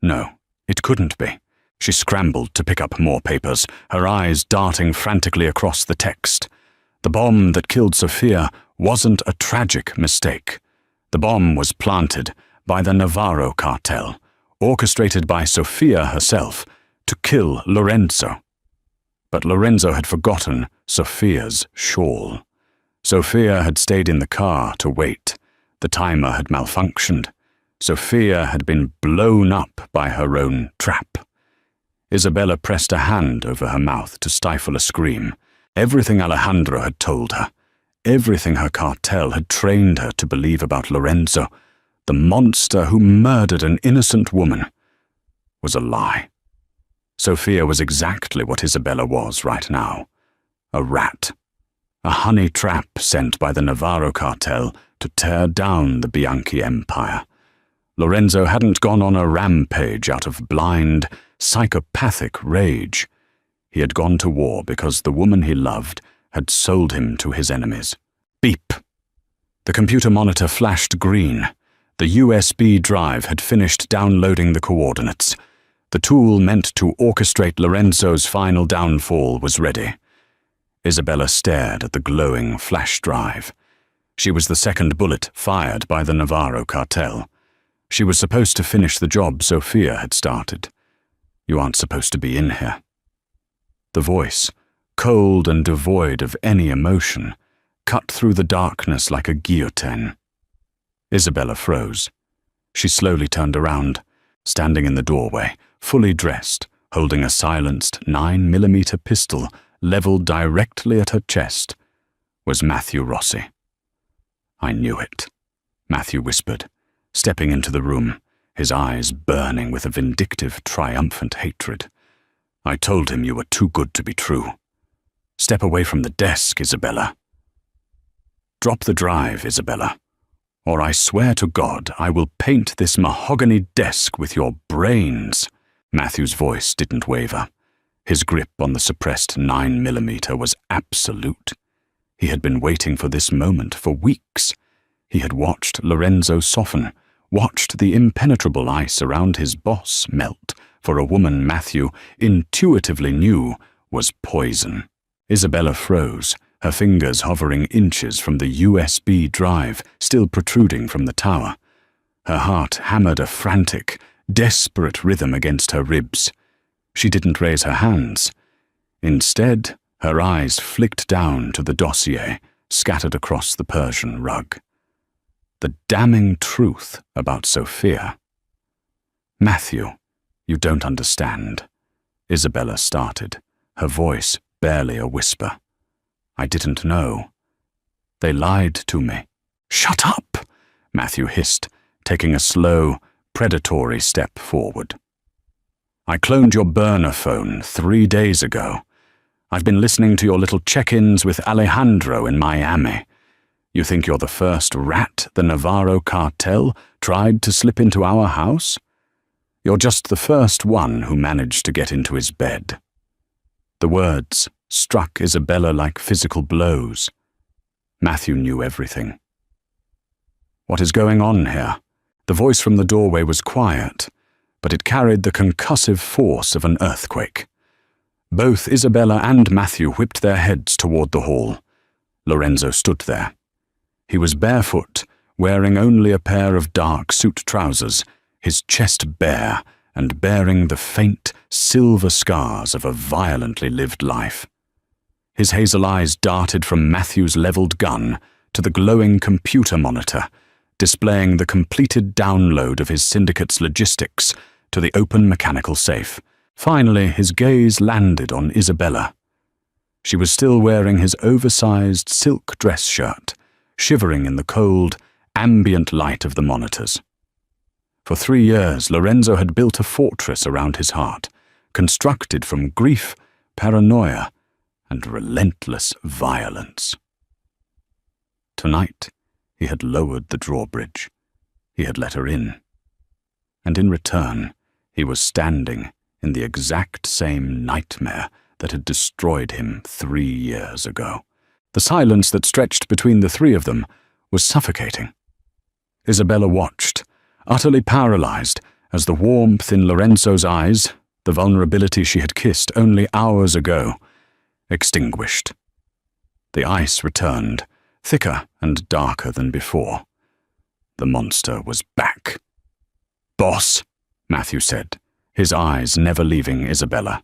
No, it couldn't be. She scrambled to pick up more papers, her eyes darting frantically across the text. The bomb that killed Sophia wasn't a tragic mistake. The bomb was planted by the Navarro cartel, orchestrated by Sophia herself, to kill Lorenzo. But Lorenzo had forgotten Sophia's shawl. Sophia had stayed in the car to wait. The timer had malfunctioned. Sophia had been blown up by her own trap. Isabella pressed a hand over her mouth to stifle a scream. Everything Alejandro had told her, everything her cartel had trained her to believe about Lorenzo, the monster who murdered an innocent woman, was a lie. Sophia was exactly what Isabella was right now. A rat. A honey trap sent by the Navarro cartel to tear down the Bianchi empire. Lorenzo hadn't gone on a rampage out of blind, psychopathic rage. He had gone to war because the woman he loved had sold him to his enemies. Beep. The computer monitor flashed green. The USB drive had finished downloading the coordinates. The tool meant to orchestrate Lorenzo's final downfall was ready. Isabella stared at the glowing flash drive. She was the second bullet fired by the Navarro cartel. She was supposed to finish the job Sophia had started. You aren't supposed to be in here. The voice, cold and devoid of any emotion, cut through the darkness like a guillotine. Isabella froze. She slowly turned around, standing in the doorway, fully dressed, holding a silenced 9mm pistol leveled directly at her chest, was Matthew Rossi. I knew it, Matthew whispered, stepping into the room, his eyes burning with a vindictive, triumphant hatred. I told him you were too good to be true. Step away from the desk, Isabella. Drop the drive, Isabella, or I swear to God I will paint this mahogany desk with your brains. Matthew's voice didn't waver. His grip on the suppressed 9mm was absolute. He had been waiting for this moment for weeks. He had watched Lorenzo soften, watched the impenetrable ice around his boss melt for a woman Matthew intuitively knew was poison. Isabella froze, her fingers hovering inches from the USB drive still protruding from the tower. Her heart hammered a frantic, desperate rhythm against her ribs. She didn't raise her hands. Instead, her eyes flicked down to the dossier scattered across the Persian rug. The damning truth about Sophia. Matthew, you don't understand, Isabella started, her voice barely a whisper. I didn't know. They lied to me. Shut up, Matthew hissed, taking a slow, predatory step forward. I cloned your burner phone 3 days ago. I've been listening to your little check-ins with Alejandro in Miami. You think you're the first rat the Navarro cartel tried to slip into our house? You're just the first one who managed to get into his bed. The words struck Isabella like physical blows. Matthew knew everything. What is going on here? The voice from the doorway was quiet, but it carried the concussive force of an earthquake. Both Isabella and Matthew whipped their heads toward the hall. Lorenzo stood there. He was barefoot, wearing only a pair of dark suit trousers, his chest bare and bearing the faint, silver scars of a violently lived life. His hazel eyes darted from Matthew's leveled gun to the glowing computer monitor, displaying the completed download of his syndicate's logistics to the open mechanical safe. Finally, his gaze landed on Isabella. She was still wearing his oversized silk dress shirt, shivering in the cold, ambient light of the monitors. For 3 years, Lorenzo had built a fortress around his heart, constructed from grief, paranoia, and relentless violence. Tonight, he had lowered the drawbridge. He had let her in. And in return, he was standing in the exact same nightmare that had destroyed him 3 years ago. The silence that stretched between the three of them was suffocating. Isabella watched, utterly paralyzed, as the warmth in Lorenzo's eyes, the vulnerability she had kissed only hours ago, extinguished. The ice returned, thicker and darker than before. The monster was back. "Boss," Matthew said, his eyes never leaving Isabella.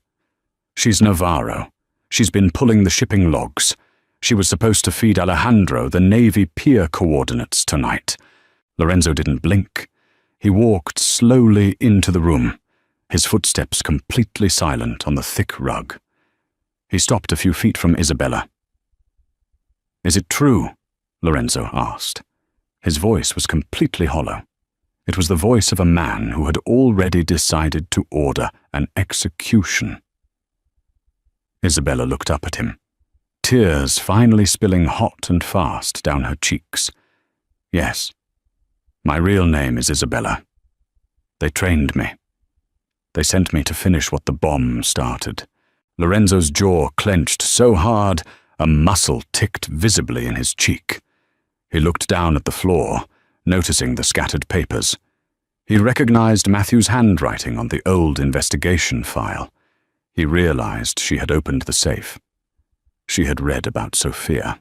"She's Navarro. She's been pulling the shipping logs. She was supposed to feed Alejandro the Navy pier coordinates tonight." Lorenzo didn't blink. He walked slowly into the room, his footsteps completely silent on the thick rug. He stopped a few feet from Isabella. "Is it true?" Lorenzo asked. His voice was completely hollow. It was the voice of a man who had already decided to order an execution. Isabella looked up at him, tears finally spilling hot and fast down her cheeks. "Yes, my real name is Isabella. They trained me. They sent me to finish what the bomb started." Lorenzo's jaw clenched so hard, a muscle ticked visibly in his cheek. He looked down at the floor, noticing the scattered papers. He recognized Matthew's handwriting on the old investigation file. He realized she had opened the safe. She had read about Sophia.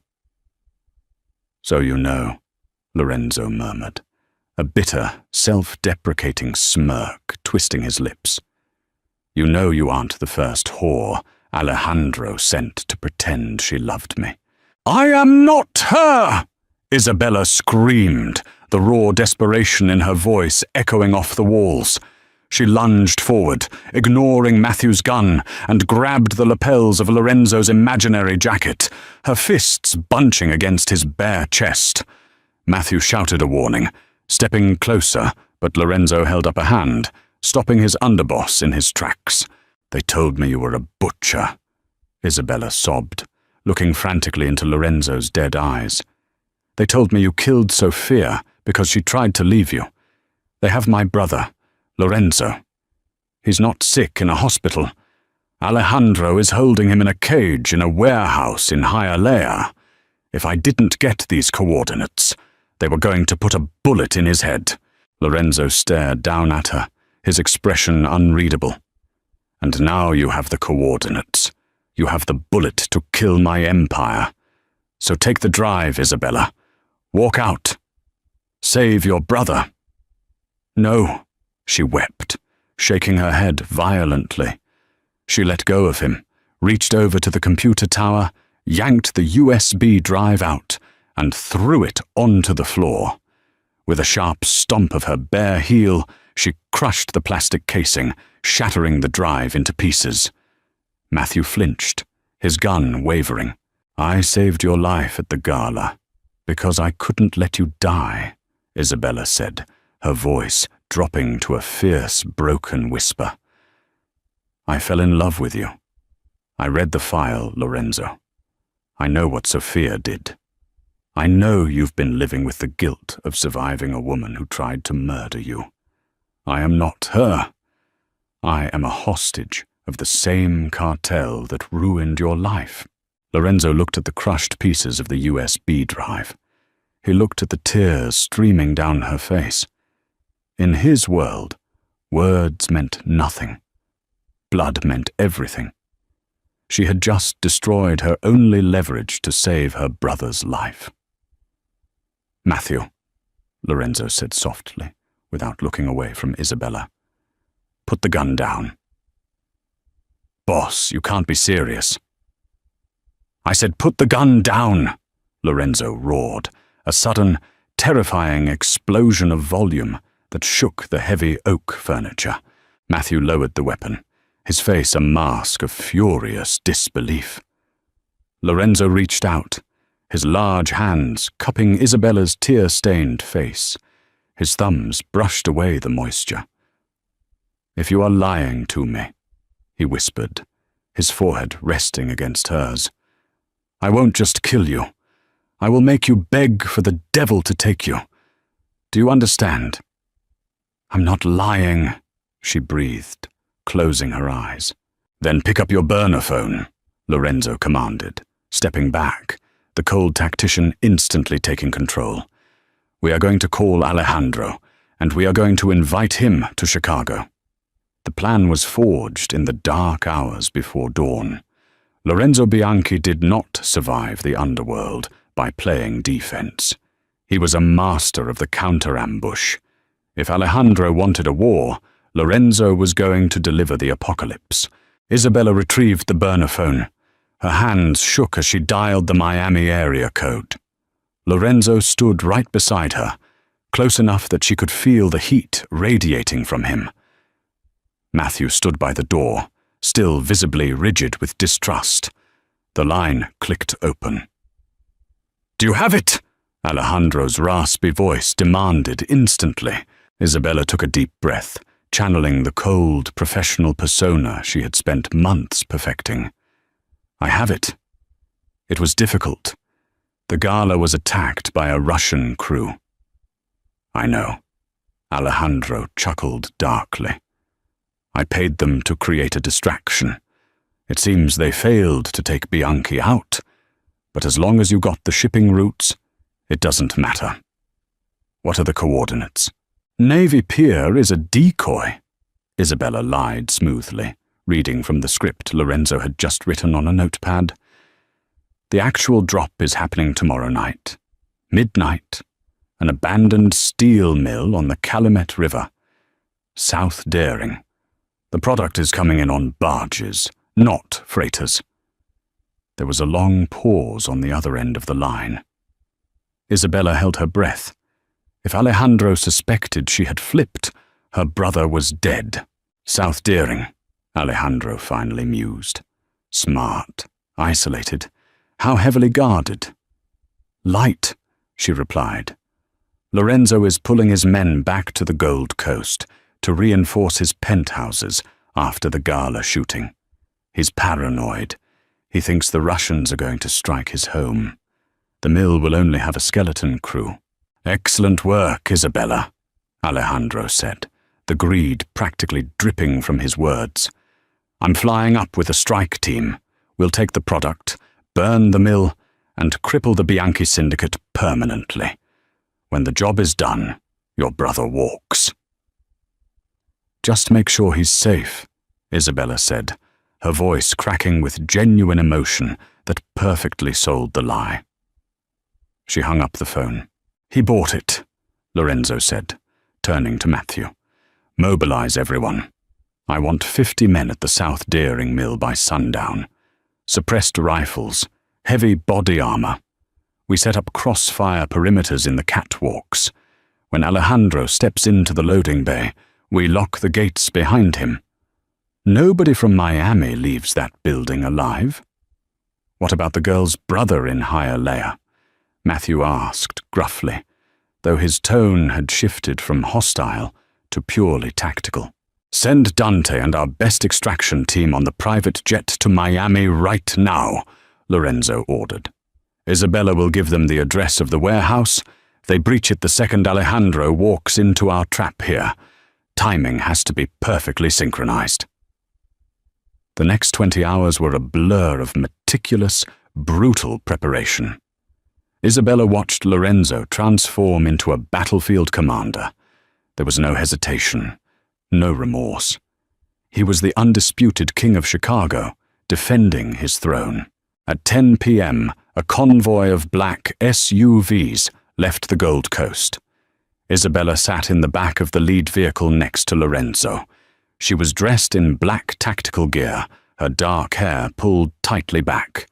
"So you know," Lorenzo murmured, a bitter, self-deprecating smirk twisting his lips. "You know you aren't the first whore Alejandro sent to pretend she loved me." "I am not her!" Isabella screamed, the raw desperation in her voice echoing off the walls. She lunged forward, ignoring Matthew's gun, and grabbed the lapels of Lorenzo's imaginary jacket, her fists bunching against his bare chest. Matthew shouted a warning, stepping closer, but Lorenzo held up a hand, stopping his underboss in his tracks. "They told me you were a butcher," Isabella sobbed, looking frantically into Lorenzo's dead eyes. "They told me you killed Sophia because she tried to leave you. They have my brother, Lorenzo. He's not sick in a hospital. Alejandro is holding him in a cage in a warehouse in Hialeah. If I didn't get these coordinates, they were going to put a bullet in his head." Lorenzo stared down at her, his expression unreadable. "And now you have the coordinates. You have the bullet to kill my empire. So take the drive, Isabella. Walk out. Save your brother." "No," she wept, shaking her head violently. She let go of him, reached over to the computer tower, yanked the USB drive out, and threw it onto the floor. With a sharp stomp of her bare heel, she crushed the plastic casing, shattering the drive into pieces. Matthew flinched, his gun wavering. "I saved your life at the gala because I couldn't let you die," Isabella said, her voice dropping to a fierce, broken whisper. "I fell in love with you. I read the file, Lorenzo. I know what Sophia did. I know you've been living with the guilt of surviving a woman who tried to murder you. I am not her. I am a hostage of the same cartel that ruined your life." Lorenzo looked at the crushed pieces of the USB drive. He looked at the tears streaming down her face. In his world, words meant nothing. Blood meant everything. She had just destroyed her only leverage to save her brother's life. "Matthew," Lorenzo said softly, without looking away from Isabella. "Put the gun down." "Boss, you can't be serious." "I said put the gun down," Lorenzo roared, a sudden, terrifying explosion of volume that shook the heavy oak furniture. Matthew lowered the weapon, his face a mask of furious disbelief. Lorenzo reached out, his large hands cupping Isabella's tear-stained face. His thumbs brushed away the moisture. "If you are lying to me," he whispered, his forehead resting against hers, "I won't just kill you. I will make you beg for the devil to take you. Do you understand?" "I'm not lying," she breathed, closing her eyes. "Then pick up your burner phone," Lorenzo commanded, stepping back, the cold tactician instantly taking control. "We are going to call Alejandro, and we are going to invite him to Chicago." The plan was forged in the dark hours before dawn. Lorenzo Bianchi did not survive the underworld by playing defense. He was a master of the counter-ambush. If Alejandro wanted a war, Lorenzo was going to deliver the apocalypse. Isabella retrieved the burner phone. Her hands shook as she dialed the Miami area code. Lorenzo stood right beside her, close enough that she could feel the heat radiating from him. Matthew stood by the door, still visibly rigid with distrust. The line clicked open. "Do you have it?" Alejandro's raspy voice demanded instantly. Isabella took a deep breath, channeling the cold, professional persona she had spent months perfecting. "I have it." It was difficult. The gala was attacked by a Russian crew. "I know." Alejandro chuckled darkly. "I paid them to create a distraction. It seems they failed to take Bianchi out, but as long as you got the shipping routes, it doesn't matter." What are the coordinates? Navy Pier is a decoy, Isabella lied smoothly, reading from the script Lorenzo had just written on a notepad. The actual drop is happening tomorrow night. Midnight. An abandoned steel mill on the Calumet River. South Daring. The product is coming in on barges, not freighters. There was a long pause on the other end of the line. Isabella held her breath. If Alejandro suspected she had flipped, her brother was dead. South Daring, Alejandro finally mused. Smart, isolated, how heavily guarded. Light, she replied. Lorenzo is pulling his men back to the Gold Coast to reinforce his penthouses after the gala shooting. He's paranoid. He thinks the Russians are going to strike his home. The mill will only have a skeleton crew. Excellent work, Isabella, Alejandro said, the greed practically dripping from his words. I'm flying up with a strike team. We'll take the product, burn the mill, and cripple the Bianchi syndicate permanently. When the job is done, your brother walks. Just make sure he's safe, Isabella said, her voice cracking with genuine emotion that perfectly sold the lie. She hung up the phone. He bought it, Lorenzo said, turning to Matthew. Mobilize everyone. I want 50 men at the South Daring mill by sundown. Suppressed rifles, heavy body armor. We set up crossfire perimeters in the catwalks. When Alejandro steps into the loading bay, we lock the gates behind him. Nobody from Miami leaves that building alive. What about the girl's brother in Hialeah? Matthew asked gruffly, though his tone had shifted from hostile to purely tactical. Send Dante and our best extraction team on the private jet to Miami right now, Lorenzo ordered. Isabella will give them the address of the warehouse. They breach it the second Alejandro walks into our trap here. Timing has to be perfectly synchronized. The next 20 hours were a blur of meticulous, brutal preparation. Isabella watched Lorenzo transform into a battlefield commander. There was no hesitation, no remorse. He was the undisputed king of Chicago, defending his throne. At 10 p.m., a convoy of black SUVs left the Gold Coast. Isabella sat in the back of the lead vehicle next to Lorenzo. She was dressed in black tactical gear, her dark hair pulled tightly back.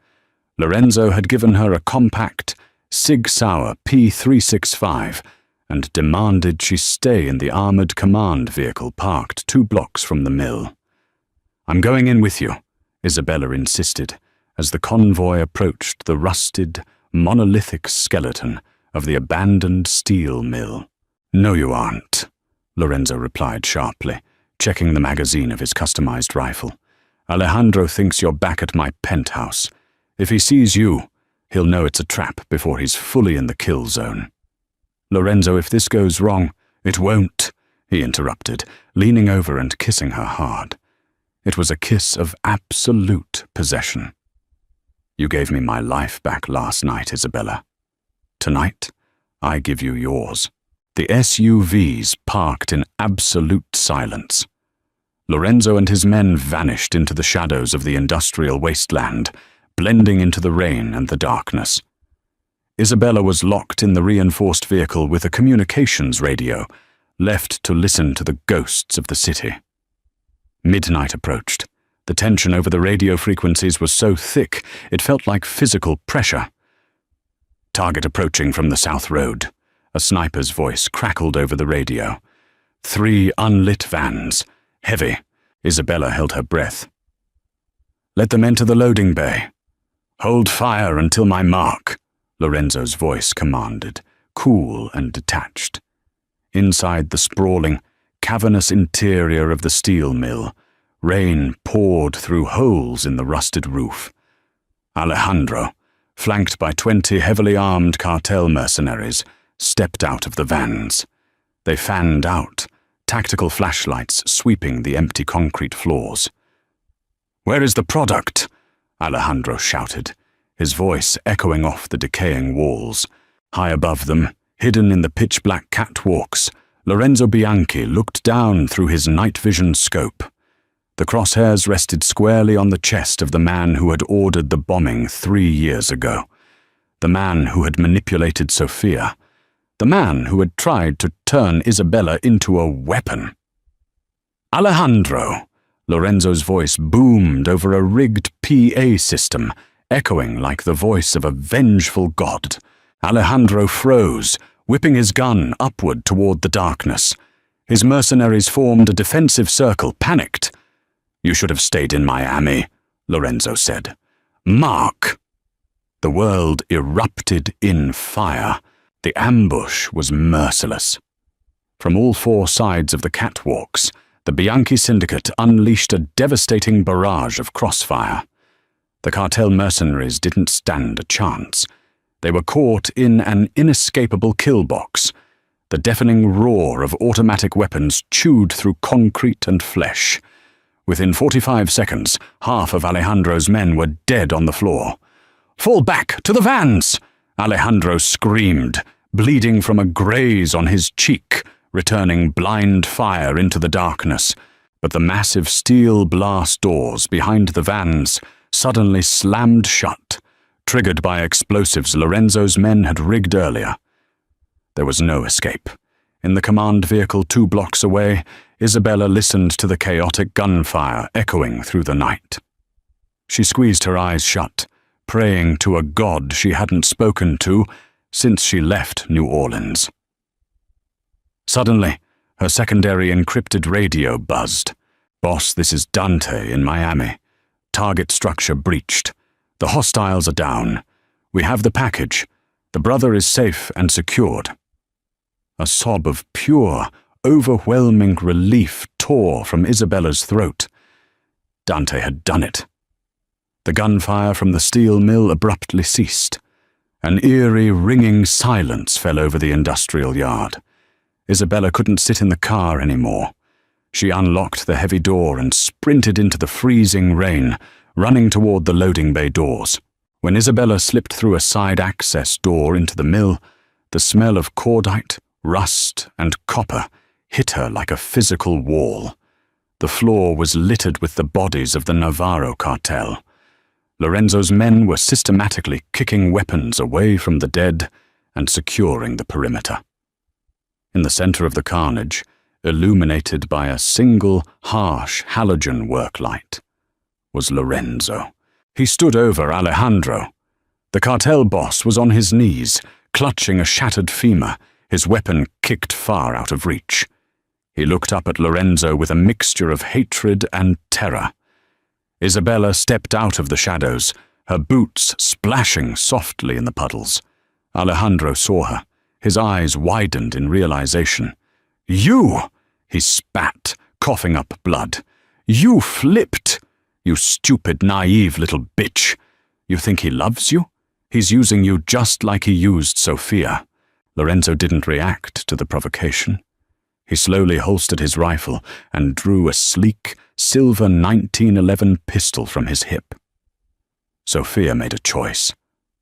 Lorenzo had given her a compact Sig Sauer P365 and demanded she stay in the armored command vehicle parked 2 blocks from the mill. I'm going in with you, Isabella insisted, as the convoy approached the rusted, monolithic skeleton of the abandoned steel mill. No, you aren't, Lorenzo replied sharply, checking the magazine of his customized rifle. Alejandro thinks you're back at my penthouse. If he sees you, he'll know it's a trap before he's fully in the kill zone. Lorenzo, if this goes wrong, it won't, he interrupted, leaning over and kissing her hard. It was a kiss of absolute possession. You gave me my life back last night, Isabella. Tonight, I give you yours. The SUVs parked in absolute silence. Lorenzo and his men vanished into the shadows of the industrial wasteland, blending into the rain and the darkness. Isabella was locked in the reinforced vehicle with a communications radio, left to listen to the ghosts of the city. Midnight approached. The tension over the radio frequencies was so thick it felt like physical pressure. Target approaching from the South Road. A sniper's voice crackled over the radio. 3 unlit vans. Heavy. Isabella held her breath. Let them enter the loading bay. Hold fire until my mark, Lorenzo's voice commanded, cool and detached. Inside the sprawling, cavernous interior of the steel mill, rain poured through holes in the rusted roof. Alejandro, flanked by 20 heavily armed cartel mercenaries, stepped out of the vans. They fanned out, tactical flashlights sweeping the empty concrete floors. Where is the product? Alejandro shouted, his voice echoing off the decaying walls. High above them, Hidden in the pitch-black catwalks, Lorenzo Bianchi looked down through his night vision scope. The crosshairs rested squarely on the chest of the man who had ordered the bombing 3 years ago. The man who had manipulated Sophia. The man who had tried to turn Isabella into a weapon. "Alejandro!" Lorenzo's voice boomed over a rigged PA system, echoing like the voice of a vengeful god. Alejandro froze, whipping his gun upward toward the darkness. His mercenaries formed a defensive circle, panicked. "You should have stayed in Miami," Lorenzo said. "Mark!" The world erupted in fire. The ambush was merciless. From all 4 sides of the catwalks, the Bianchi syndicate unleashed a devastating barrage of crossfire. The cartel mercenaries didn't stand a chance. They were caught in an inescapable kill box. The deafening roar of automatic weapons chewed through concrete and flesh. Within 45 seconds, half of Alejandro's men were dead on the floor. "Fall back to the vans!" Alejandro screamed, bleeding from a graze on his cheek, returning blind fire into the darkness. But the massive steel blast doors behind the vans suddenly slammed shut, triggered by explosives Lorenzo's men had rigged earlier. There was no escape. In the command vehicle 2 blocks away, Isabella listened to the chaotic gunfire echoing through the night. She squeezed her eyes shut, praying to a god she hadn't spoken to since she left New Orleans. Suddenly, her secondary encrypted radio buzzed. "Boss, this is Dante in Miami. Target structure breached. The hostiles are down. We have the package. The brother is safe and secured." A sob of pure, overwhelming relief tore from Isabella's throat. Dante had done it. The gunfire from the steel mill abruptly ceased. An eerie, ringing silence fell over the industrial yard. Isabella couldn't sit in the car anymore. She unlocked the heavy door and sprinted into the freezing rain, running toward the loading bay doors. When Isabella slipped through a side access door into the mill, the smell of cordite, rust, and copper hit her like a physical wall. The floor was littered with the bodies of the Navarro cartel. Lorenzo's men were systematically kicking weapons away from the dead and securing the perimeter. In the center of the carnage, illuminated by a single harsh halogen work light, was Lorenzo. He stood over Alejandro. The cartel boss was on his knees, clutching a shattered femur, his weapon kicked far out of reach. He looked up at Lorenzo with a mixture of hatred and terror. Isabella stepped out of the shadows, her boots splashing softly in the puddles. Alejandro saw her. His eyes widened in realization. "You!" he spat, coughing up blood. "You flipped! You stupid, naive little bitch! You think he loves you? He's using you just like he used Sophia." Lorenzo didn't react to the provocation. He slowly holstered his rifle and drew a sleek, silver 1911 pistol from his hip. "Sophia made a choice,"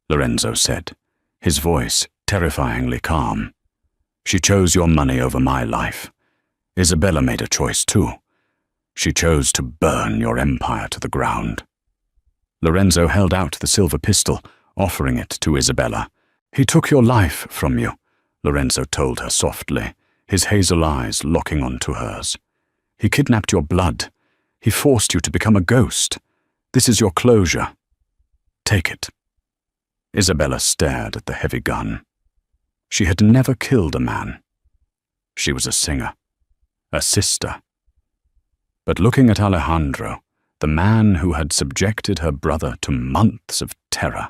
Lorenzo said, his voice terrifyingly calm. "She chose your money over my life. Isabella made a choice too. She chose to burn your empire to the ground." Lorenzo held out the silver pistol, offering it to Isabella. "He took your life from you," Lorenzo told her softly, his hazel eyes locking onto hers. "He kidnapped your blood. He forced you to become a ghost. This is your closure. Take it." Isabella stared at the heavy gun. She had never killed a man. She was a singer, a sister. But looking at Alejandro, the man who had subjected her brother to months of terror,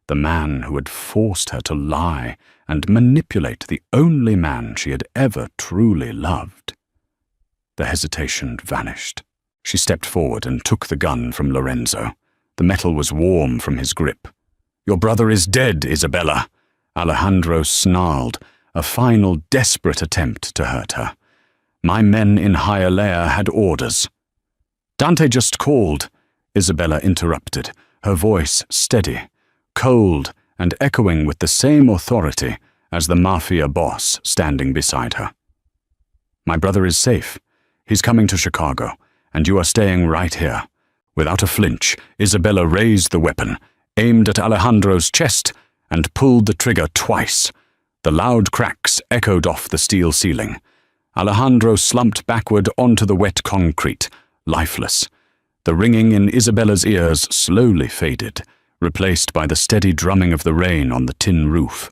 the man who had forced her to lie and manipulate the only man she had ever truly loved, the hesitation vanished. She stepped forward and took the gun from Lorenzo. The metal was warm from his grip. "Your brother is dead, Isabella," Alejandro snarled, a final desperate attempt to hurt her. "My men in Hialeah had orders." "Dante just called," Isabella interrupted, her voice steady, cold and echoing with the same authority as the Mafia boss standing beside her. "My brother is safe. He's coming to Chicago, and you are staying right here." Without a flinch, Isabella raised the weapon, aimed at Alejandro's chest, and pulled the trigger twice. The loud cracks echoed off the steel ceiling. Alejandro slumped backward onto the wet concrete, lifeless. The ringing in Isabella's ears slowly faded, replaced by the steady drumming of the rain on the tin roof.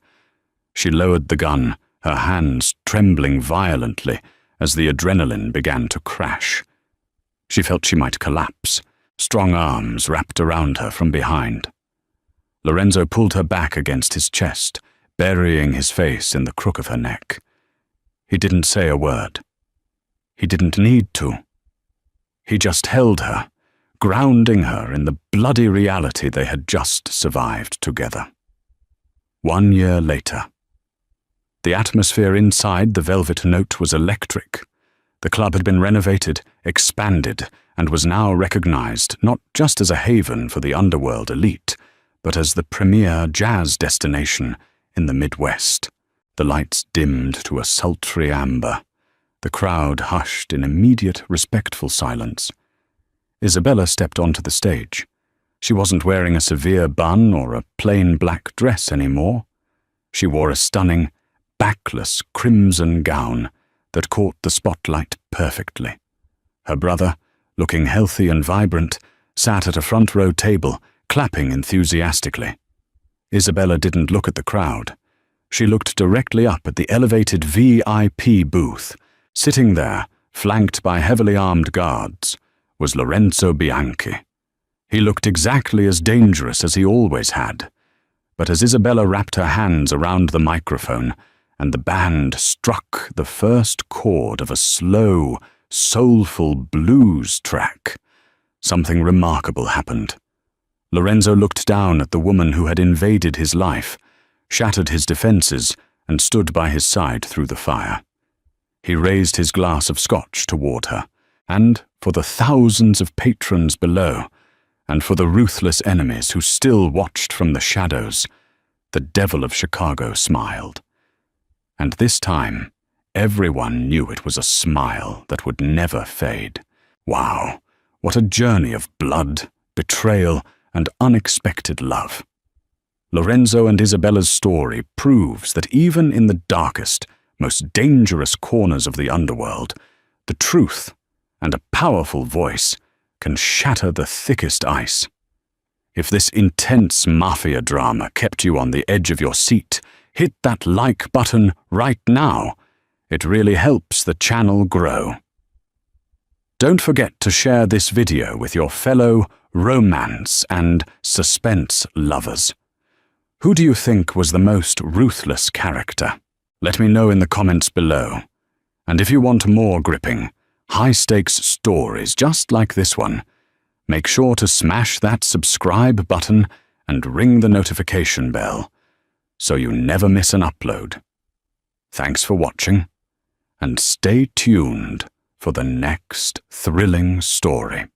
She lowered the gun, her hands trembling violently as the adrenaline began to crash. She felt she might collapse, strong arms wrapped around her from behind. Lorenzo pulled her back against his chest, burying his face in the crook of her neck. He didn't say a word. He didn't need to. He just held her, grounding her in the bloody reality they had just survived together. 1 year later. The atmosphere inside the Velvet Note was electric. The club had been renovated, expanded, and was now recognized not just as a haven for the underworld elite, but as the premier jazz destination in the Midwest. The lights dimmed to a sultry amber. The crowd hushed in immediate, respectful silence. Isabella stepped onto the stage. She wasn't wearing a severe bun or a plain black dress anymore. She wore a stunning, backless crimson gown that caught the spotlight perfectly. Her brother, looking healthy and vibrant, sat at a front row table, clapping enthusiastically. Isabella didn't look at the crowd. She looked directly up at the elevated VIP booth. Sitting there, flanked by heavily armed guards, was Lorenzo Bianchi. He looked exactly as dangerous as he always had. But as Isabella wrapped her hands around the microphone, and the band struck the first chord of a slow, soulful blues track, something remarkable happened. Lorenzo looked down at the woman who had invaded his life, shattered his defenses, and stood by his side through the fire. He raised his glass of scotch toward her, and for the thousands of patrons below, and for the ruthless enemies who still watched from the shadows, the Devil of Chicago smiled. And this time, everyone knew it was a smile that would never fade. Wow, what a journey of blood, betrayal, and unexpected love. Lorenzo and Isabella's story proves that even in the darkest, most dangerous corners of the underworld, the truth and a powerful voice can shatter the thickest ice. If this intense Mafia drama kept you on the edge of your seat, hit that like button right now. It really helps the channel grow. Don't forget to share this video with your fellow romance and suspense lovers. Who do you think was the most ruthless character? Let me know in the comments below. And if you want more gripping, high-stakes stories just like this one, make sure to smash that subscribe button and ring the notification bell so you never miss an upload. Thanks for watching, and stay tuned for the next thrilling story.